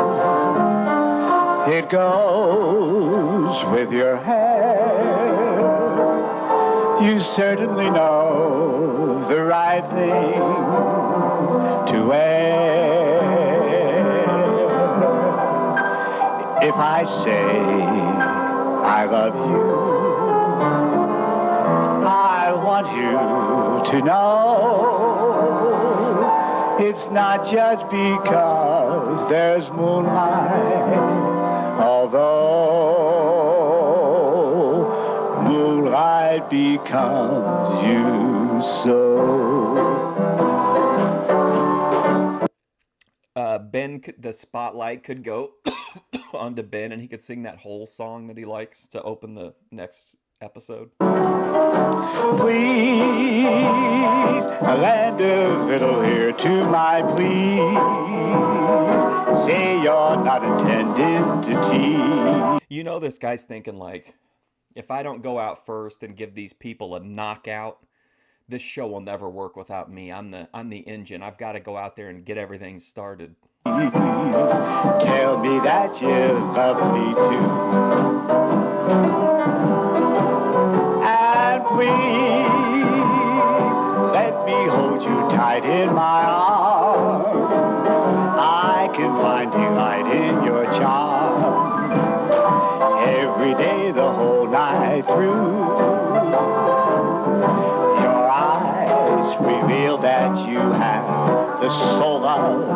It goes with your hair. You certainly know the right thing to wear. If I say I love you, I want you to know it's not just because there's moonlight, although moonlight becomes you so. The spotlight could go onto Ben, and he could sing that whole song that he likes to open the next episode. Please lend a little ear to my pleas. Say you're not intending to tease. You know, this guy's thinking like, if I don't go out first and give these people a knockout, this show will never work without me. I'm the engine. I've got to go out there and get everything started. Tell me that you love me too. And please let me hold you tight in my arms. I can find delight in your charm. Every day, the whole night through. Your eyes reveal that you have the soul of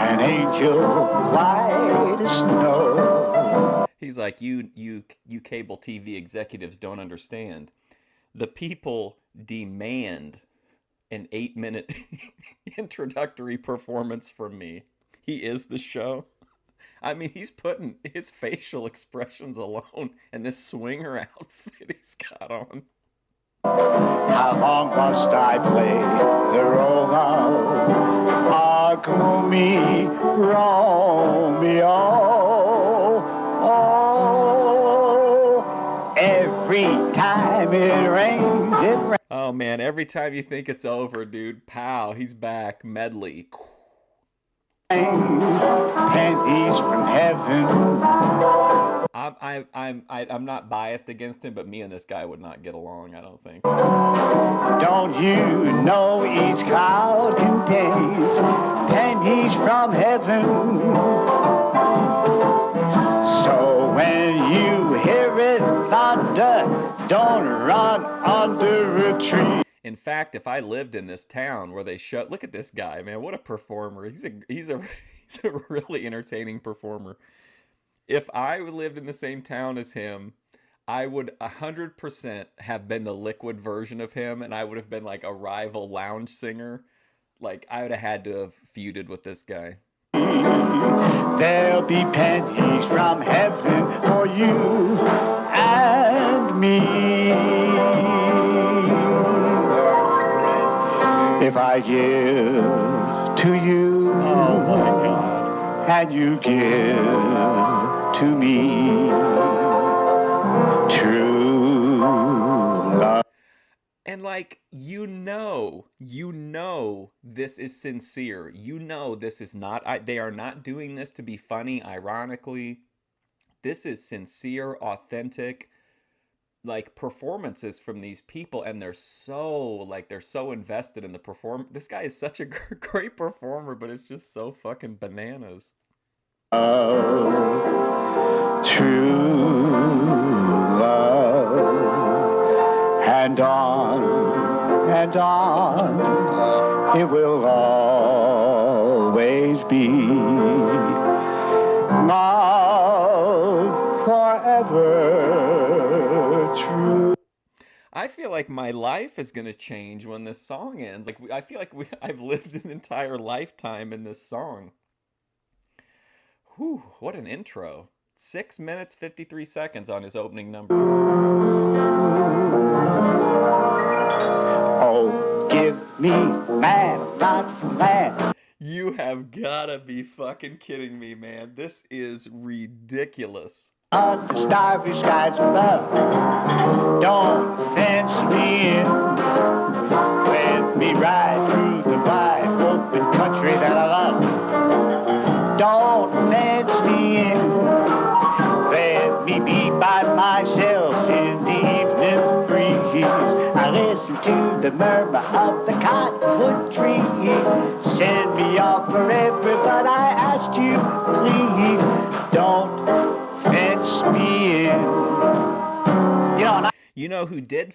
an angel white as snow. He's like, you cable TV executives don't understand. The people demand an 8-minute introductory performance from me. He is the show. I mean, he's putting his facial expressions alone and this swinger outfit he's got on. How long must I play the role of gloomy Romeo? Oh, every time it rains, it rains. Oh man, every time you think it's over, dude, pow, he's back. Medley. Pennies from heaven. I'm not biased against him, but me and this guy would not get along, I don't think. Don't you know each cloud contains pennies from heaven? So when you hear it thunder, don't run under a tree. In fact, if I lived in this town where they shut, look at this guy, man, what a performer. He's a really entertaining performer. If I lived in the same town as him, I would 100% have been the Liquid version of him, and I would have been like a rival lounge singer. Like, I would have had to have feuded with this guy. There'll be pennies from heaven for you and me. If I give to you, oh my God, and you give to me true love. And like, you know this is sincere. You know this is not, they are not doing this to be funny, ironically. This is sincere, authentic, like, performances from these people, and they're so invested in the perform. This guy is such a great performer, but it's just so fucking bananas. True love, and on it will always be. Love forever true. I feel like my life is gonna change when this song ends. Like, I feel like I've lived an entire lifetime in this song. Whew, what an intro. 6 minutes, 53 seconds on his opening number. Oh, give me man, not man. You have gotta be fucking kidding me, man. This is ridiculous. Under starry skies above, don't fence me in. Let me ride through the wide open country that I love. Don't fence me in. Let me be by myself in the evening breeze. I listen to the murmur of the cottonwood tree. Send me off forever, but I asked you, please, don't fence me in. You know, and I You know who did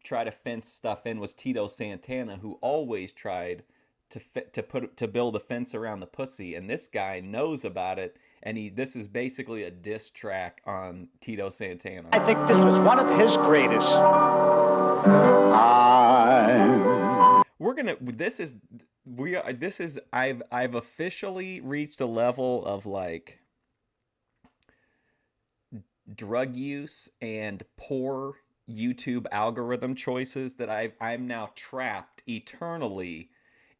try to fence stuff in was Tito Santana, who always tried to build a fence around the pussy, and this guy knows about it, and this is basically a diss track on Tito Santana. I think this was one of his greatest. I've officially reached a level of like drug use and poor YouTube algorithm choices that I'm now trapped eternally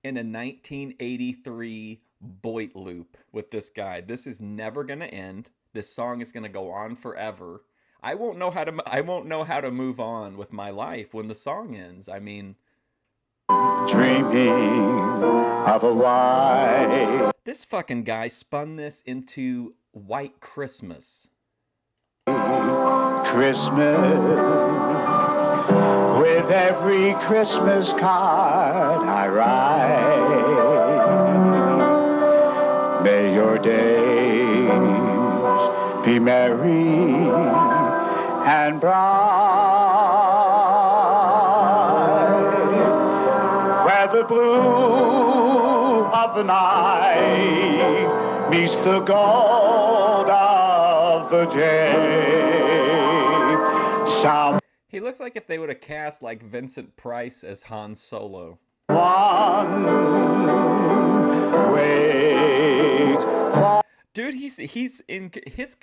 in a 1983 Boit loop with this guy. This is never gonna end. This song is gonna go on forever. I won't know how to move on with my life when the song ends. I mean, Dreaming of a white this fucking guy spun this into White Christmas. Christmas. With every Christmas card I write, may your days be merry and bright, where the blue of the night meets the gold of the day. Some He looks like if they would have cast like Vincent Price as Han Solo. one wait for Dude, he's in his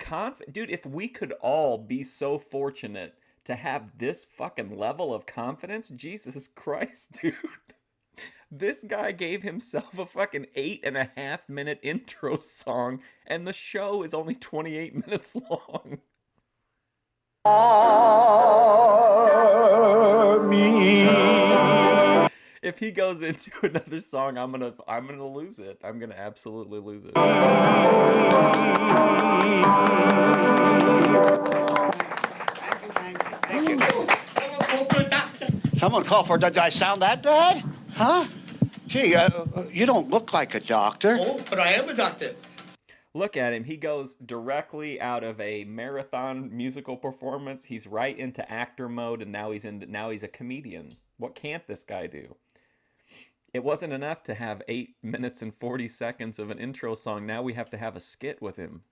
dude, if we could all be so fortunate to have this fucking level of confidence, Jesus Christ, dude. This guy gave himself a fucking 8.5-minute intro song, and the show is only 28 minutes long. me. If he goes into another song, I'm gonna lose it. I'm gonna absolutely lose it. Thank you. Oh, good doctor. Someone call for. Did I sound that bad? Huh? Gee, you don't look like a doctor. Oh, but I am a doctor. Look at him. He goes directly out of a marathon musical performance. He's right into actor mode, and now he's a comedian. What can't this guy do? It wasn't enough to have 8 minutes and 40 seconds of an intro song. Now we have to have a skit with him.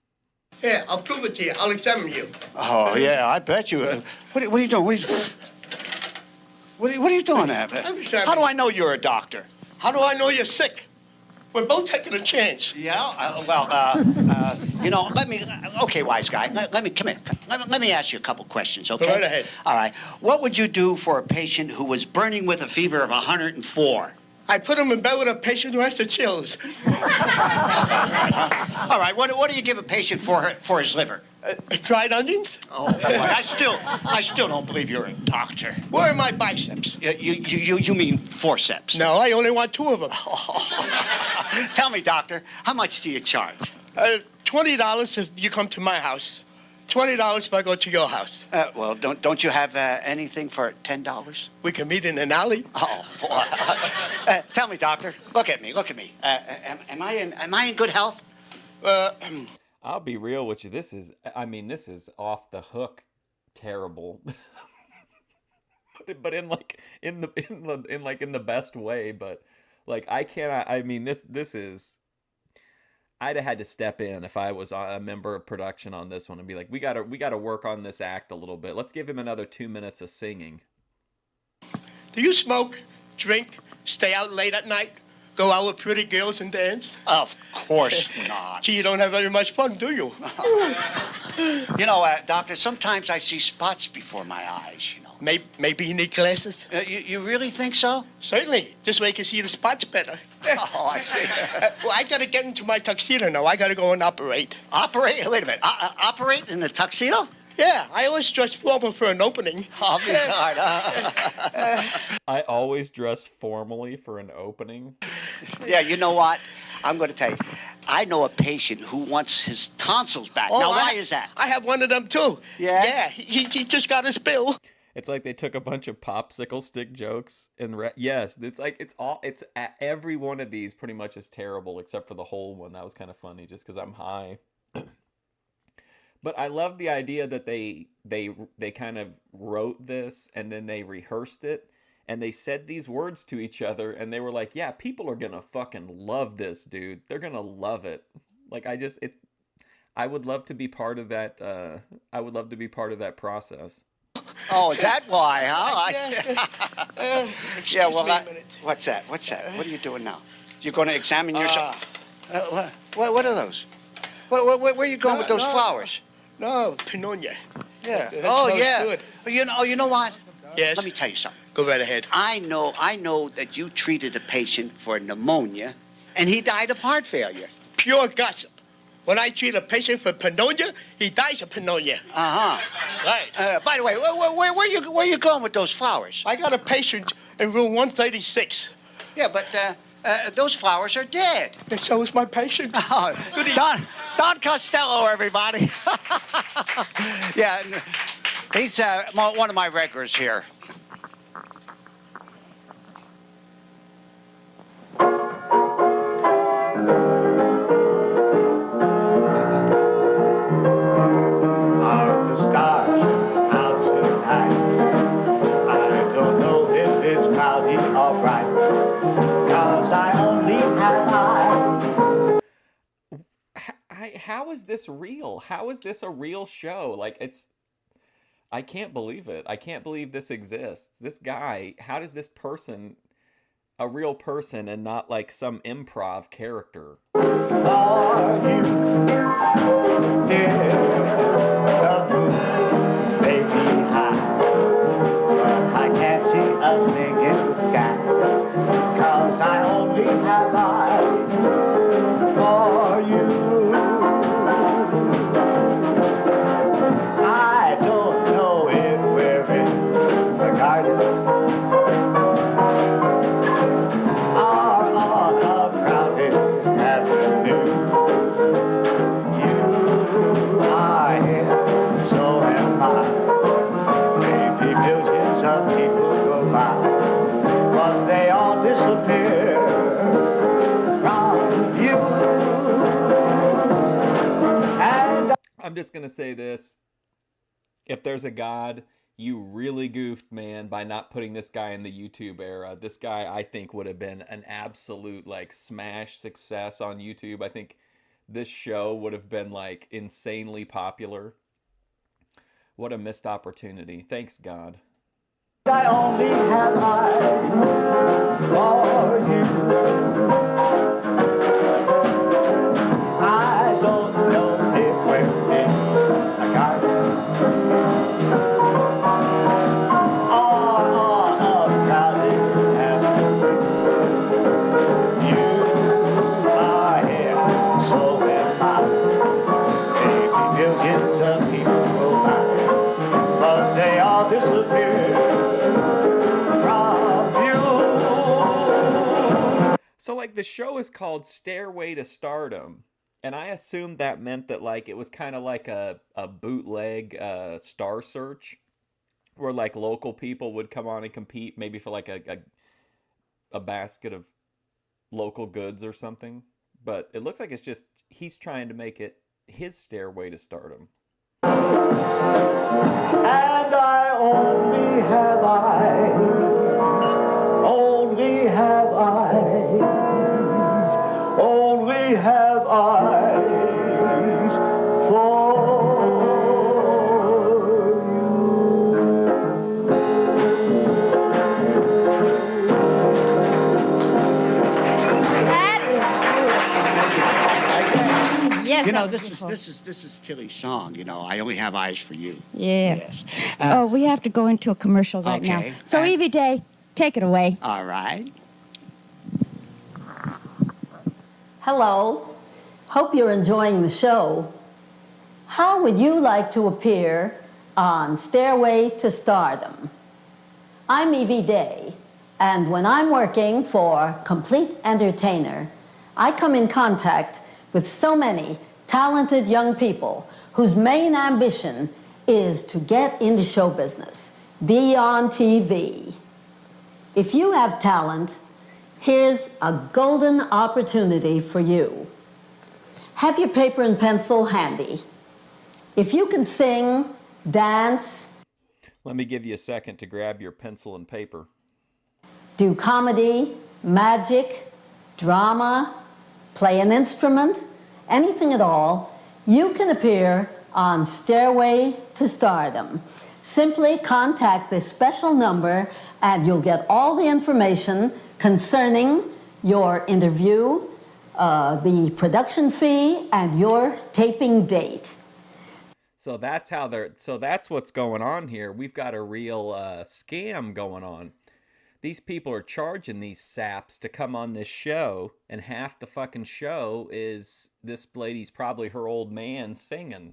Yeah, I'll prove it to you. I'll examine you. Oh yeah, I bet you. What are you doing? What are you doing, Ab? I'm examining. How do I know you're a doctor? How do I know you're sick? We're both taking a chance. Yeah. You know, let me. Okay, wise guy. Let me come in. Let me ask you a couple questions. Okay. Go right ahead. All right. What would you do for a patient who was burning with a fever of 104? I put him in bed with a patient who has the chills. All right. What do you give a patient for his liver? Fried onions? Oh, boy, I still don't believe you're a doctor. Where are my biceps? You mean forceps? No, I only want 2 of them. Tell me, doctor, how much do you charge? $20 if you come to my house. $20 if I go to your house. Well, don't you have anything for $10? We can meet in an alley. Oh, boy. Tell me, doctor. Look at me. Am I in good health? I'll be real with you. This is off the hook terrible. but in the best way, but like this is I'd have had to step in if I was a member of production on this one and be like, we gotta work on this act a little bit. Let's give him another 2 minutes of singing. Do you smoke, drink, stay out late at night, go out with pretty girls and dance? Of course not. Gee, you don't have very much fun, do you? You know, doctor, sometimes I see spots before my eyes, you know. Maybe you need glasses? You really think so? Certainly. This way you can see the spots better. Oh, I see. Well, I gotta get into my tuxedo now. I gotta go and operate. Operate? Wait a minute. Operate in a tuxedo? Yeah, I always dress formal for an opening. I'll be hard. I always dress formally for an opening. Yeah, you know what? I'm going to tell you. I know a patient who wants his tonsils back. Oh, now, why is that? I have one of them too. Yes? Yeah, he just got his bill. It's like they took a bunch of popsicle stick jokes and yes, it's like every one of these pretty much is terrible except for the whole one. That was kind of funny just because I'm high. But I love the idea that they kind of wrote this and then they rehearsed it and they said these words to each other and they were like, yeah, people are gonna fucking love this, dude. They're gonna love it. Like I would love to be part of that. I would love to be part of that process. Oh, is that why, huh? Excuse me a minute. What's that? What's that? What are you doing now? You're going to examine yourself? What are those? Where are you going with those flowers? No, Pinonia. Yeah. That Oh, smells yeah. good. You know what? Yes. Let me tell you something. Go right ahead. I know that you treated a patient for pneumonia, and he died of heart failure. Pure gossip. When I treat a patient for pneumonia, he dies of pneumonia. Uh-huh. Right. By the way, where you going with those flowers? I got a patient in room 136. Yeah, but those flowers are dead. And so is my patient. Oh, Don Costello, everybody. Yeah, he's one of my regulars here. Are the stars out tonight? I don't know if it's cloudy or bright, 'cause I only have eyes. How is this real? How is this a real show? Like I can't believe it. I can't believe this exists. This guy, how does this person, a real person and not like some improv character? For you, dear, the moon may be high, but I can't see a thing in the sky, 'cause I only have eyes for you. I don't know if we're in the garden or on a crowded avenue. You are here, so am I. Maybe millions of people go by, but they all disappear from you. And I'm just going to say this. If there's a God, you really goofed, man, by not putting this guy in the YouTube era. This guy, I think, would have been an absolute, like, smash success on YouTube. I think this show would have been, like, insanely popular. What a missed opportunity. Thanks, God. I only have eyes for you. I don't know if we're in a garden or on a crowded avenue. You are here, so am I. Maybe millions of people go by, but they all disappear from you. So, like, the show is called Stairway to Stardom. And I assumed that meant that, like, it was kind of like a bootleg Star Search, where, like, local people would come on and compete, maybe for, like, a basket of local goods or something. But it looks like it's just, he's trying to make it his stairway to stardom. And I only have eyes, only have eyes, only have eyes for Yes, You know, that was beautiful. this is Tilly's song. You know, I only have eyes for you. Yeah. Yes. Oh, we have to go into a commercial right now. Okay. So, Evie Day, take it away. All right. Hello. Hope you're enjoying the show. How would you like to appear on Stairway to Stardom? I'm Evie Day, And when I'm working for Complete Entertainer, I come in contact with so many talented young people whose main ambition is to get into show business, be on TV. If you have talent, here's a golden opportunity for you. Have your paper and pencil handy. If you can sing, dance, Let me give you a second to grab your pencil and paper. do comedy, magic, drama, play an instrument, anything at all, you can appear on Stairway to Stardom. Simply contact this special number and you'll get all the information concerning your interview, the production fee, and your taping date. So that's what's going on here. We've got a real scam going on. These people are charging these saps to come on this show, and half the fucking show is this lady's probably her old man singing.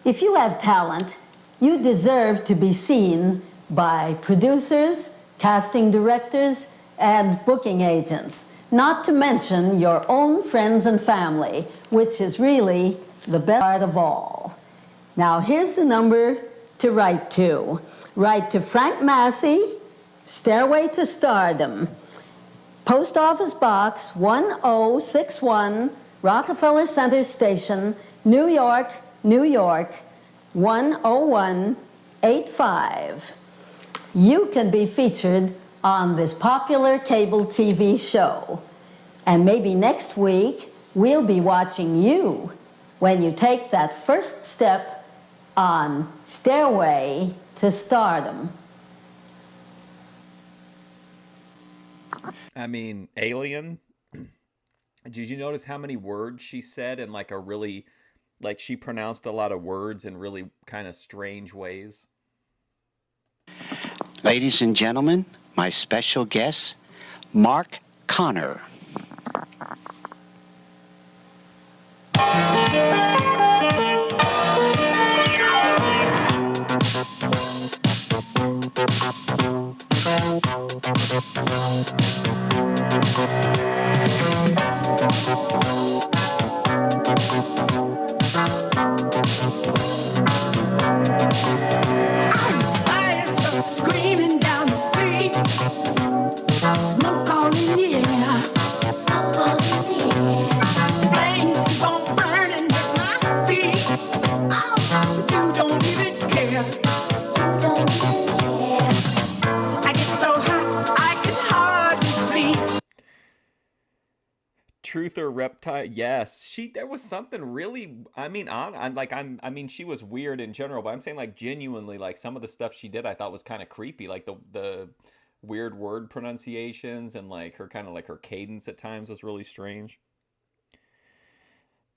If you have talent, you deserve to be seen by producers, casting directors, and booking agents, not to mention your own friends and family, which is really the best part of all. Now, here's the number to write to. Write to Frank Massey, Stairway to Stardom, Post Office Box 1061, Rockefeller Center Station, New York, New York, 10185. You can be featured on this popular cable TV show. And maybe next week, we'll be watching you when you take that first step on Stairway to Stardom. I mean, Alien. Did you notice how many words she said in like a really, like she pronounced a lot of words in really kind of strange ways? Ladies and gentlemen, my special guest, Mark Connor. Screaming down the street, smoke all in the air, smoke all in the air. Flames keep on burning at my feet. Oh, but you don't even care. You don't even care. I get so hot I can hardly sleep. Truth or Reptile? Yes, there was something really. I mean, she was weird in general, but I'm saying like genuinely, like some of the stuff she did, I thought was kind of creepy, like the weird word pronunciations and like her kind of like her cadence at times was really strange.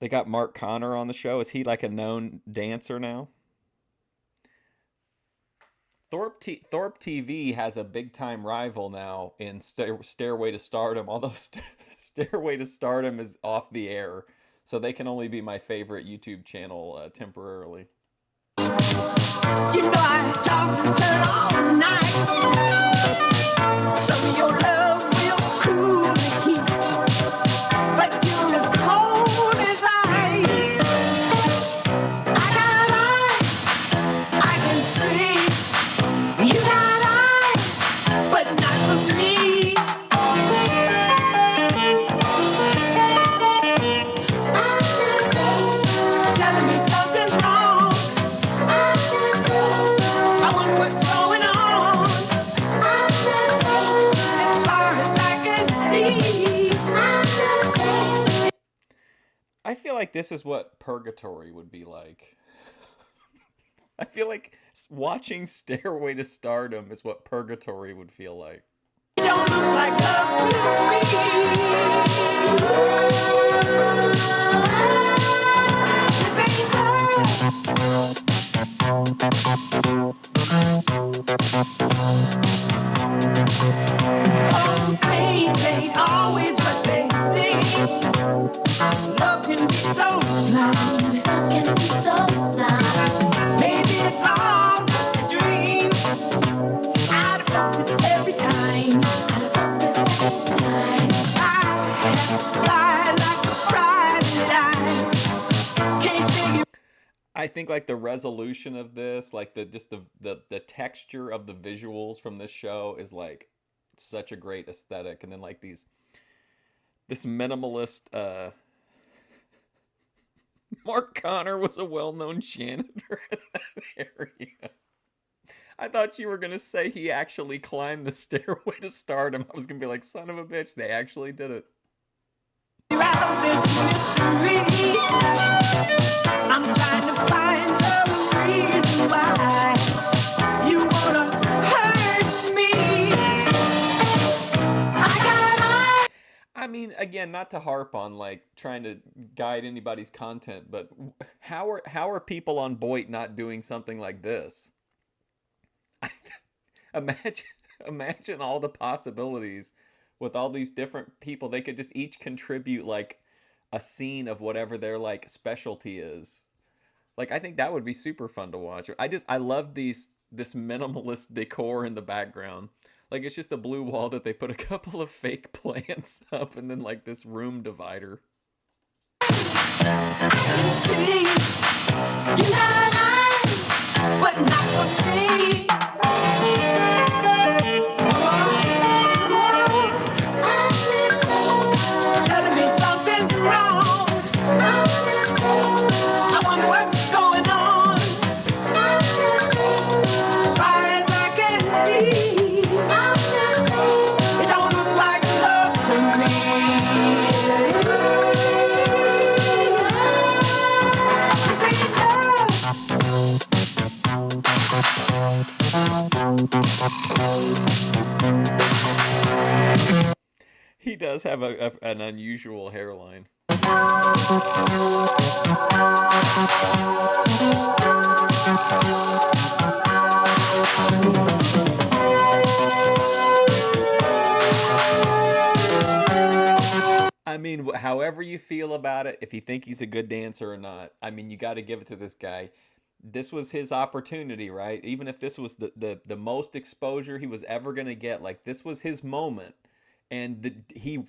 They got Mark Connor on the show. Is he like a known dancer now? Thorpe TV has a big time rival now in Stairway to Stardom, although Stairway to Stardom is off the air, so they can only be my favorite YouTube channel temporarily. You know I toss and turn all night. Some of your love will cool the heat, but you're as cold as ice. I got eyes, I can see. You got eyes, but not for me. Telling me something's wrong. I wonder what's going on. As far as I can see. I feel like this is what purgatory would be like. I feel like watching Stairway to Stardom is what purgatory would feel like. You don't look like love to me. This ain't love. Oh, fame ain't always what they say. Love can be so blind. Love can be so blind. Maybe it's all just a dream. I don't know what to say. think like the resolution of this, like the texture of the visuals from this show is like such a great aesthetic, and then like this minimalist. Mark Connor was a well-known janitor in that area. I thought you were going to say he actually climbed the stairway to stardom. I was going to be like, son of a bitch, they actually did it. Out of this mystery, I'm trying to find the reason why you wanna hurt me. I mean, again, not to harp on like trying to guide anybody's content, but how are people on Boit not doing something like this? Imagine all the possibilities with all these different people. They could just each contribute like a scene of whatever their like specialty is. Like, I think that would be super fun to watch. I love this minimalist decor in the background. Like, it's just a blue wall that they put a couple of fake plants up and then like this room divider. See, you got eyes, but not for me. Telling me something's wrong. I wonder what's going on. As far as I can see, it don't look like love to me. He does have an unusual hairline. I mean, however you feel about it, if you think he's a good dancer or not, I mean, you got to give it to this guy. This was his opportunity, right? Even if this was the most exposure he was ever going to get, like, this was his moment. And he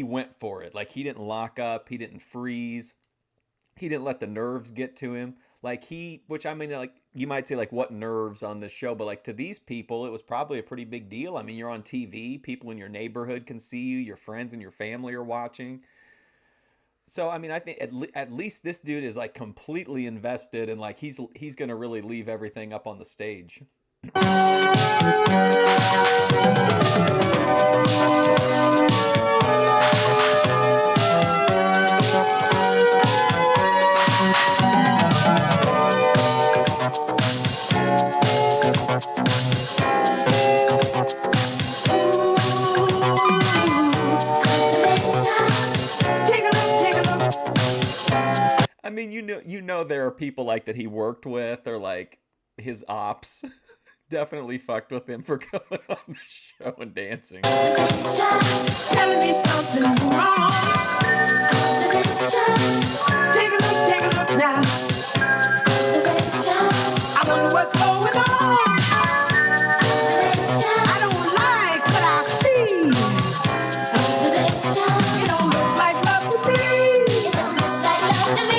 went for it. Like, he didn't lock up. He didn't freeze. He didn't let the nerves get to him. Like, which I mean, like, you might say, like, what nerves on this show? But, like, to these people, it was probably a pretty big deal. I mean, you're on TV. People in your neighborhood can see you. Your friends and your family are watching. So, I mean, I think at least this dude is, like, completely invested. And, like, he's going to really leave everything up on the stage. I mean, you know there are people like that he worked with, or like his ops definitely fucked with him for coming on the show and dancing. Telling me something's wrong. Take a look now. I wonder what's going on. I don't like what I see. It don't look like love to me. It don't look like love to me.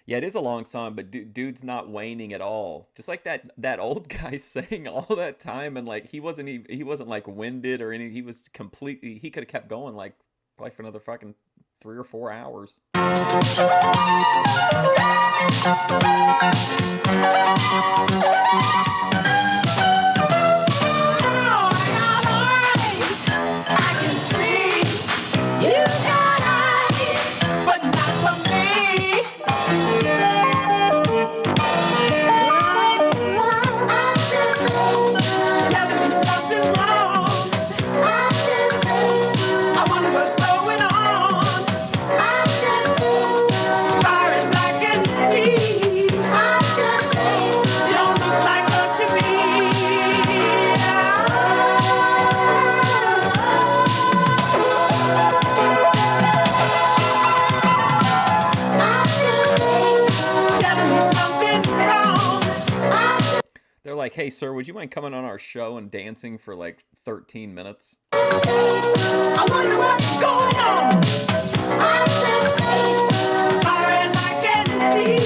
Yeah, it is a long song, but dude's not waning at all. Just like that old guy sang all that time, and like he wasn't like winded or anything. He was completely. He could have kept going like probably for another fucking 3 or 4 hours. I can see you got eyes, but not for me. Telling me something's wrong. I wonder what's going on. As far as I can see, like, hey, sir, would you mind coming on our show and dancing for like 13 minutes? I wonder what's going on. As far as I can see,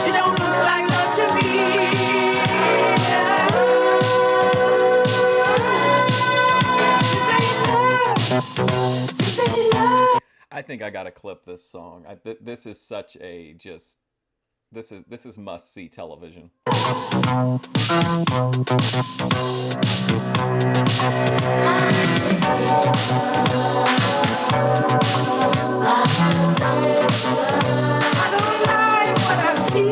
it don't look like love to me. This ain't love. I think I gotta clip this song. This is such a just. This is must see television. I don't like what I see.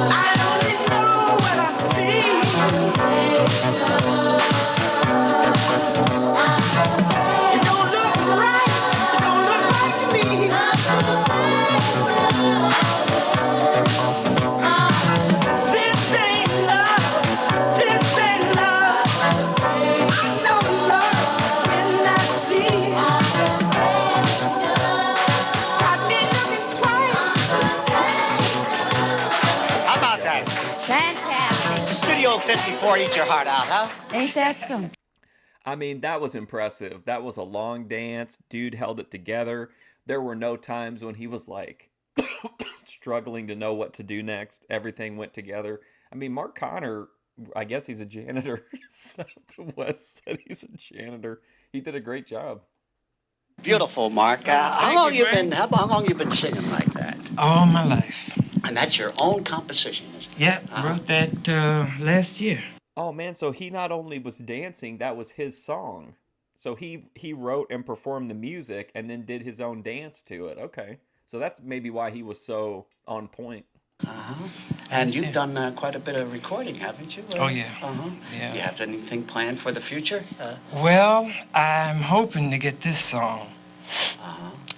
I only know what I see. It don't look right. It don't look like me. This ain't love. This ain't love. I know love when I see it. Got me looking twice. How about that? Fantastic. Studio 54 eat your heart out, huh? Ain't that so? I mean, that was impressive. That was a long dance. Dude held it together. There were no times when he was like struggling to know what to do next. Everything went together. I mean, Mark Connor, I guess he's a janitor. Southwest said he's a janitor. He did a great job. Beautiful, Mark. How long you been singing like that? All my life. And that's your own composition, isn't it? Yep, wrote that last year. Oh man, so he not only was dancing, that was his song. So he wrote and performed the music and then did his own dance to it. Okay. So that's maybe why he was so on point. And you've done quite a bit of recording, haven't you? Oh, yeah. Yeah. You have anything planned for the future? Well, I'm hoping to get this song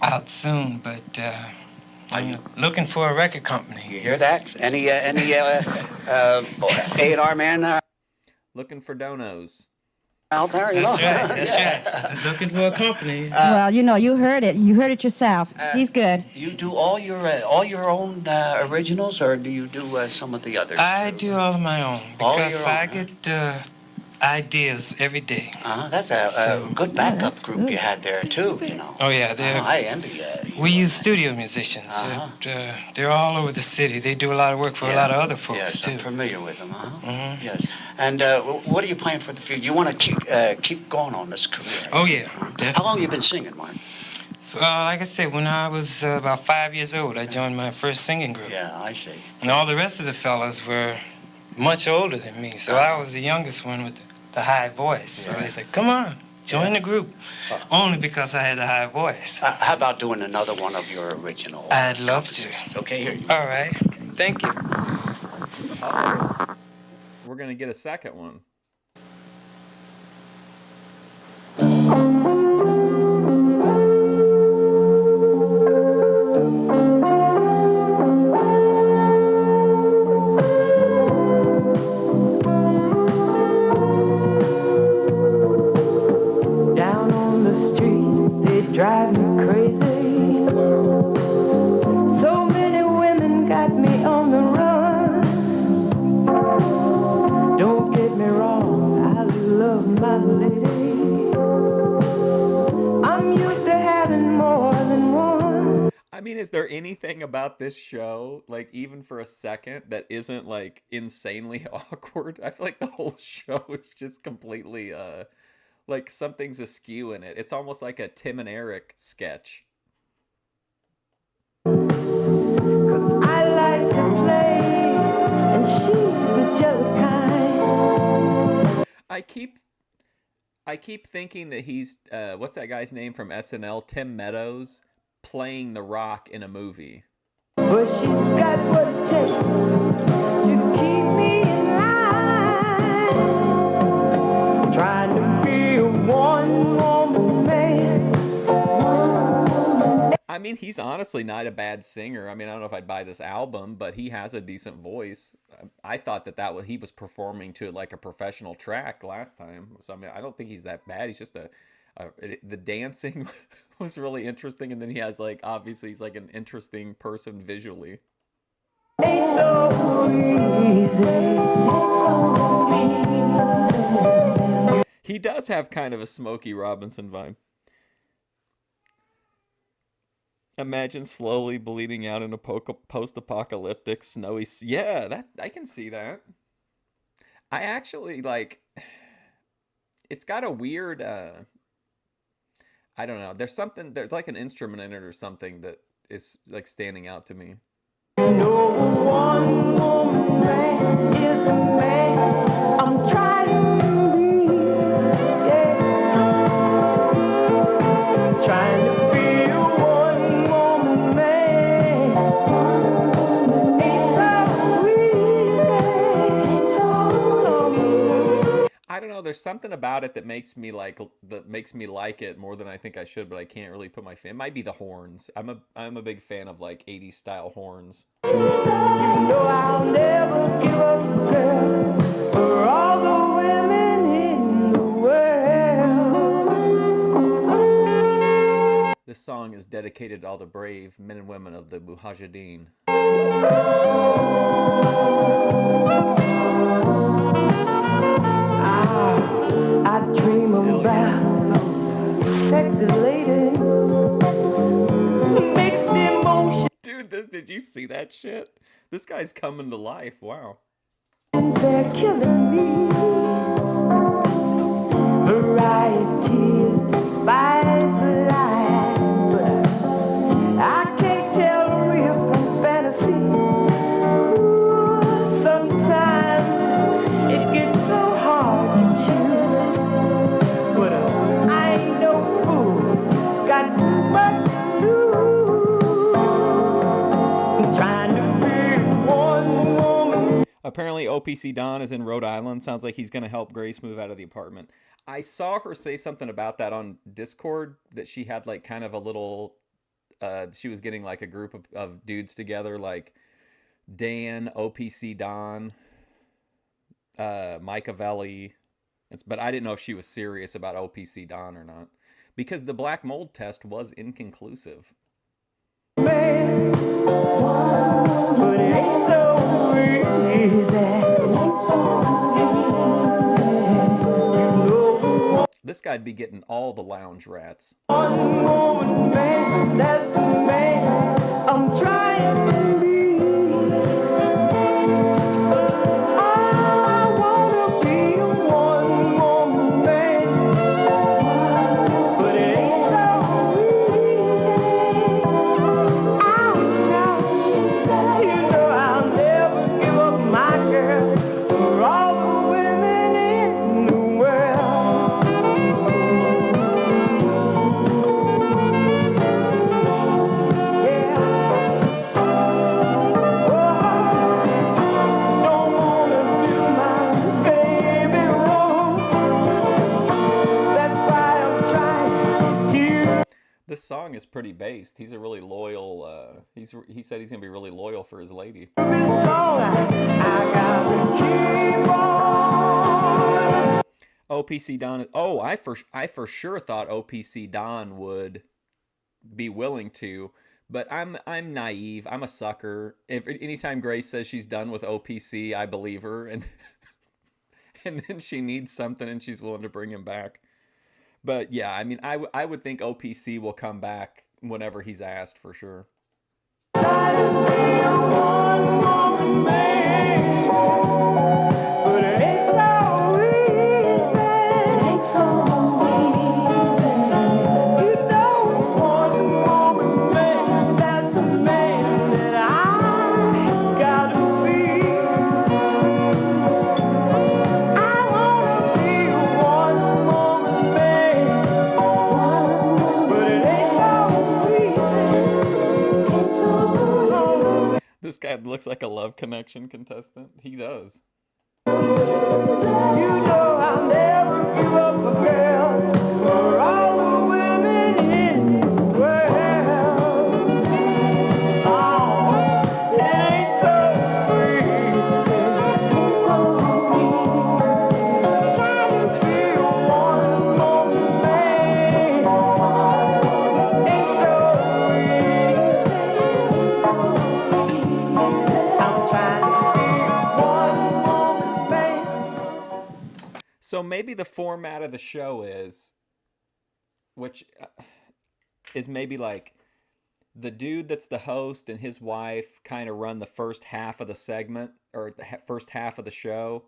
out soon, but I'm looking for a record company. You hear that? Any A&R man Looking for donos. out there? You That's know? right, that's right. Looking for a company. Well, you know, you heard it. You heard it yourself. He's good. You do all your own originals, or do you do some of the others? I do all of my own All your because own, I get ideas every day. That's a good backup group you had there too. You know. Oh yeah, they're. I envy We use studio musicians. They're all over the city. They do a lot of work for a lot of other folks yes, too. I'm familiar with them, Yes. And what are you playing for the future? You want to keep going on this career? Oh yeah. How long you been singing, Mark? Like I said, when I was about 5 years old, I joined my first singing group. Yeah, I see. And all the rest of the fellas were much older than me, so I was the youngest one with the high voice. So they said, "Come on, join the group," only because I had a high voice. How about doing another one of your original? I'd love to. Okay, here you go. All right, thank you. We're gonna get a second one. Down on the street, they drive me crazy. So many women got me on the run. Don't get me wrong, I love my lady. I'm used to having more than one. I mean, is there anything about this show, like even for a second, that isn't like insanely awkward? I feel like the whole show is just completely like something's askew in it. It's almost like a Tim and Eric sketch. I like to play, and she's the jealous kind. I keep thinking that he's what's that guy's name from SNL? Tim Meadows playing The Rock in a movie. But she's got what it takes to keep me in line. Trying to be a one-woman man. I mean, he's honestly not a bad singer. I mean, I don't know if I'd buy this album, but he has a decent voice. I thought that he was performing to like a professional track last time. So I mean, I don't think he's that bad. He's just the dancing was really interesting, and then he has like obviously he's like an interesting person visually. Ain't so easy. Ain't so easy. He does have kind of a Smokey Robinson vibe. Imagine slowly bleeding out in a post-apocalyptic snowy. Yeah, that I can see that. I actually like. It's got a weird. I don't know. There's like an instrument in it or something that is like standing out to me. No one woman man is a man. I'm trying to be, yeah. Trying to be a one woman man. Ain't so easy. I don't know. There's something about it that makes me like it more than I think I should, but I can't really put my fan. It might be the horns. I'm a big fan of like 80s style horns. You know I'll never give up, girl, for all the women in the world. This song is dedicated to all the brave men and women of the Mujahideen. I dream about sexy ladies, mixed emotions. Dude, did you see that shit? This guy's coming to life. Wow. They're killing me. Variety is the spice of life, but I can't tell real from fantasy. Ooh, sometimes it gets so hard to choose, but I ain't no fool. Got too much to lose. I'm trying to be one woman. Apparently, OPC Don is in Rhode Island. Sounds like he's going to help Grace move out of the apartment. I saw her say something about that on Discord, that she had like kind of a little, she was getting like a group of dudes together, like Dan, OPC Don, Machiavelli. But I didn't know if she was serious about OPC Don or not, because the black mold test was inconclusive. But it ain't so easy. It ain't so easy. You know, This guy'd be getting all the lounge rats. one woman man, that's the man I'm trying to be. I wanna be a one woman man, but it ain't so easy. You know I'll never give up my girl for all the women in the world. Yeah. Don't wanna do my baby wrong. That's why I'm trying to. This song is pretty based. He's a really loyal. He said he's gonna be really loyal for his lady. I gotta keep on. OPC Don. Oh, I for sure thought OPC Don would be willing to, but I'm naive. I'm a sucker. If anytime Grace says she's done with OPC, I believe her, and and then she needs something and she's willing to bring him back. But yeah, I mean, I would think OPC will come back whenever he's asked for sure. But it ain't so easy. It ain't so easy. You know, one woman man, that's the man that I gotta be. I wanna be one woman man, but it ain't so easy. It's so easy. This guy looks like a Love Connection contestant. He does. You know I'll never give up a girl for all the women in the world. Oh, it ain't so easy. So maybe the format of the show is, which is maybe like the dude that's the host and his wife kind of run the first half of the segment or the first half of the show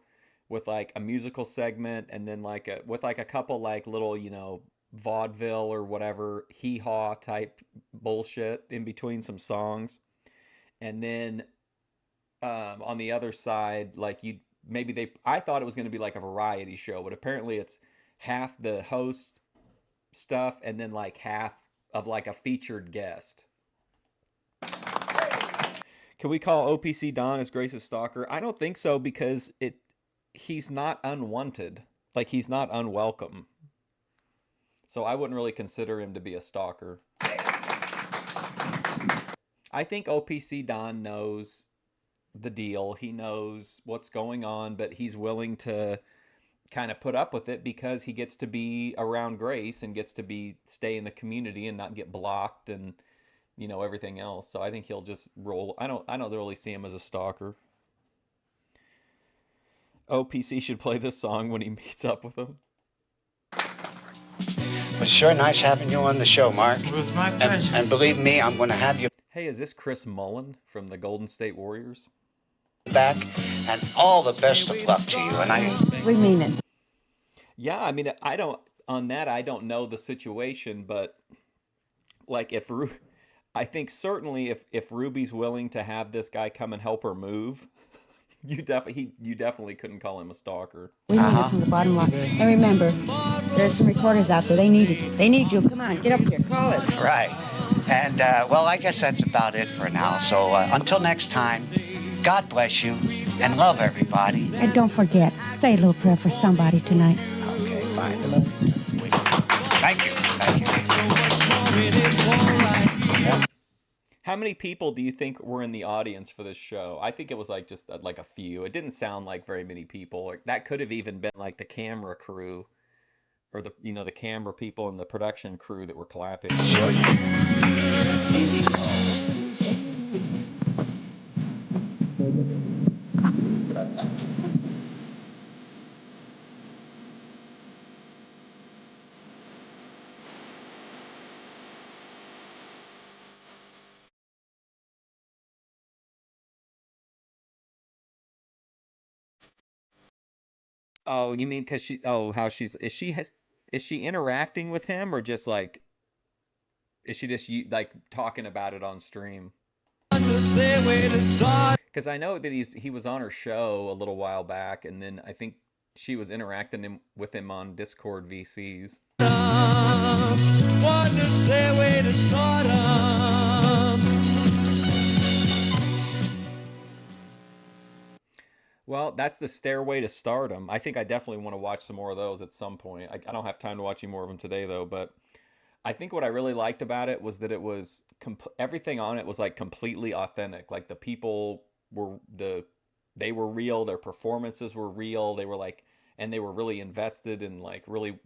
with like a musical segment, and then like with like a couple like little, you know, vaudeville or whatever hee-haw type bullshit in between some songs. And then on the other side, like I thought it was going to be like a variety show, but apparently it's half the host stuff and then like half of like a featured guest. Can we call OPC Don as Grace's stalker? I don't think so, because he's not unwanted. Like, he's not unwelcome. So I wouldn't really consider him to be a stalker. I think OPC Don knows the deal. He knows what's going on, but he's willing to kind of put up with it because he gets to be around Grace and gets to stay in the community and not get blocked and, you know, everything else. So I think he'll just roll. I don't really see him as a stalker. OPC should play this song when he meets up with him. It was sure nice having you on the show, Mark. It was my pleasure. And believe me, I'm going to have you Hey, is this Chris Mullen from the Golden State Warriors? back, and all the best of luck to you. And We mean it. Yeah, I mean, I don't know the situation, but like I think certainly if Ruby's willing to have this guy come and help her move, you definitely couldn't call him a stalker. We mean it from the bottom line. And remember, there's some recorders out there. They need you. They need you. Come on, get up here. Call us. right. And, well, I guess that's about it for now. So until next time, God bless you, and love everybody. And don't forget, say a little prayer for somebody tonight. Okay, fine. Thank you. How many people do you think were in the audience for this show? I think it was like just like a few. It didn't sound like very many people. That could have even been like the camera crew, or the camera people and the production crew that were clapping. Oh, you mean because is she interacting with him, or just like, is she just like talking about it on stream? Because I know that he was on her show a little while back, and then I think she was interacting with him on Discord VCs. Well, that's the Stairway to Stardom. I think I definitely want to watch some more of those at some point. I don't have time to watch any more of them today, though. But I think what I really liked about it was that it was everything on it was like completely authentic. Like the people they were real. Their performances were real. They were like, and they were really invested and like really,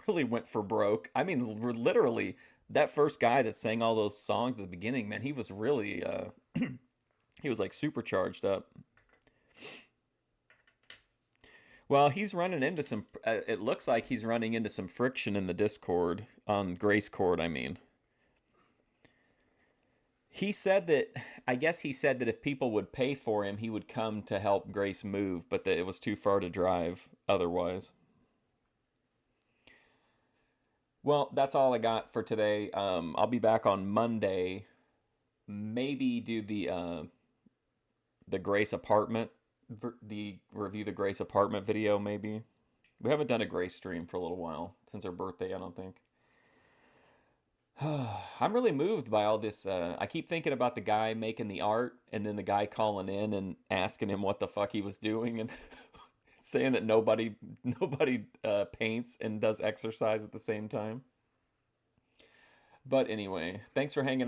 really went for broke. I mean, literally, that first guy that sang all those songs at the beginning, man, he was really, he was like supercharged up. Well, he's running into some, it looks like he's running into some friction in the Discord, on Grace Court, I mean. I guess he said that if people would pay for him, he would come to help Grace move, but that it was too far to drive otherwise. Well, that's all I got for today. I'll be back on Monday. Maybe do the Grace apartment, review the Grace apartment video, maybe. We haven't done a Grace stream for a little while, since her birthday, I don't think. I'm really moved by all this. I keep thinking about the guy making the art, and then the guy calling in and asking him what the fuck he was doing, and saying that nobody paints and does exercise at the same time. But anyway, thanks for hanging out.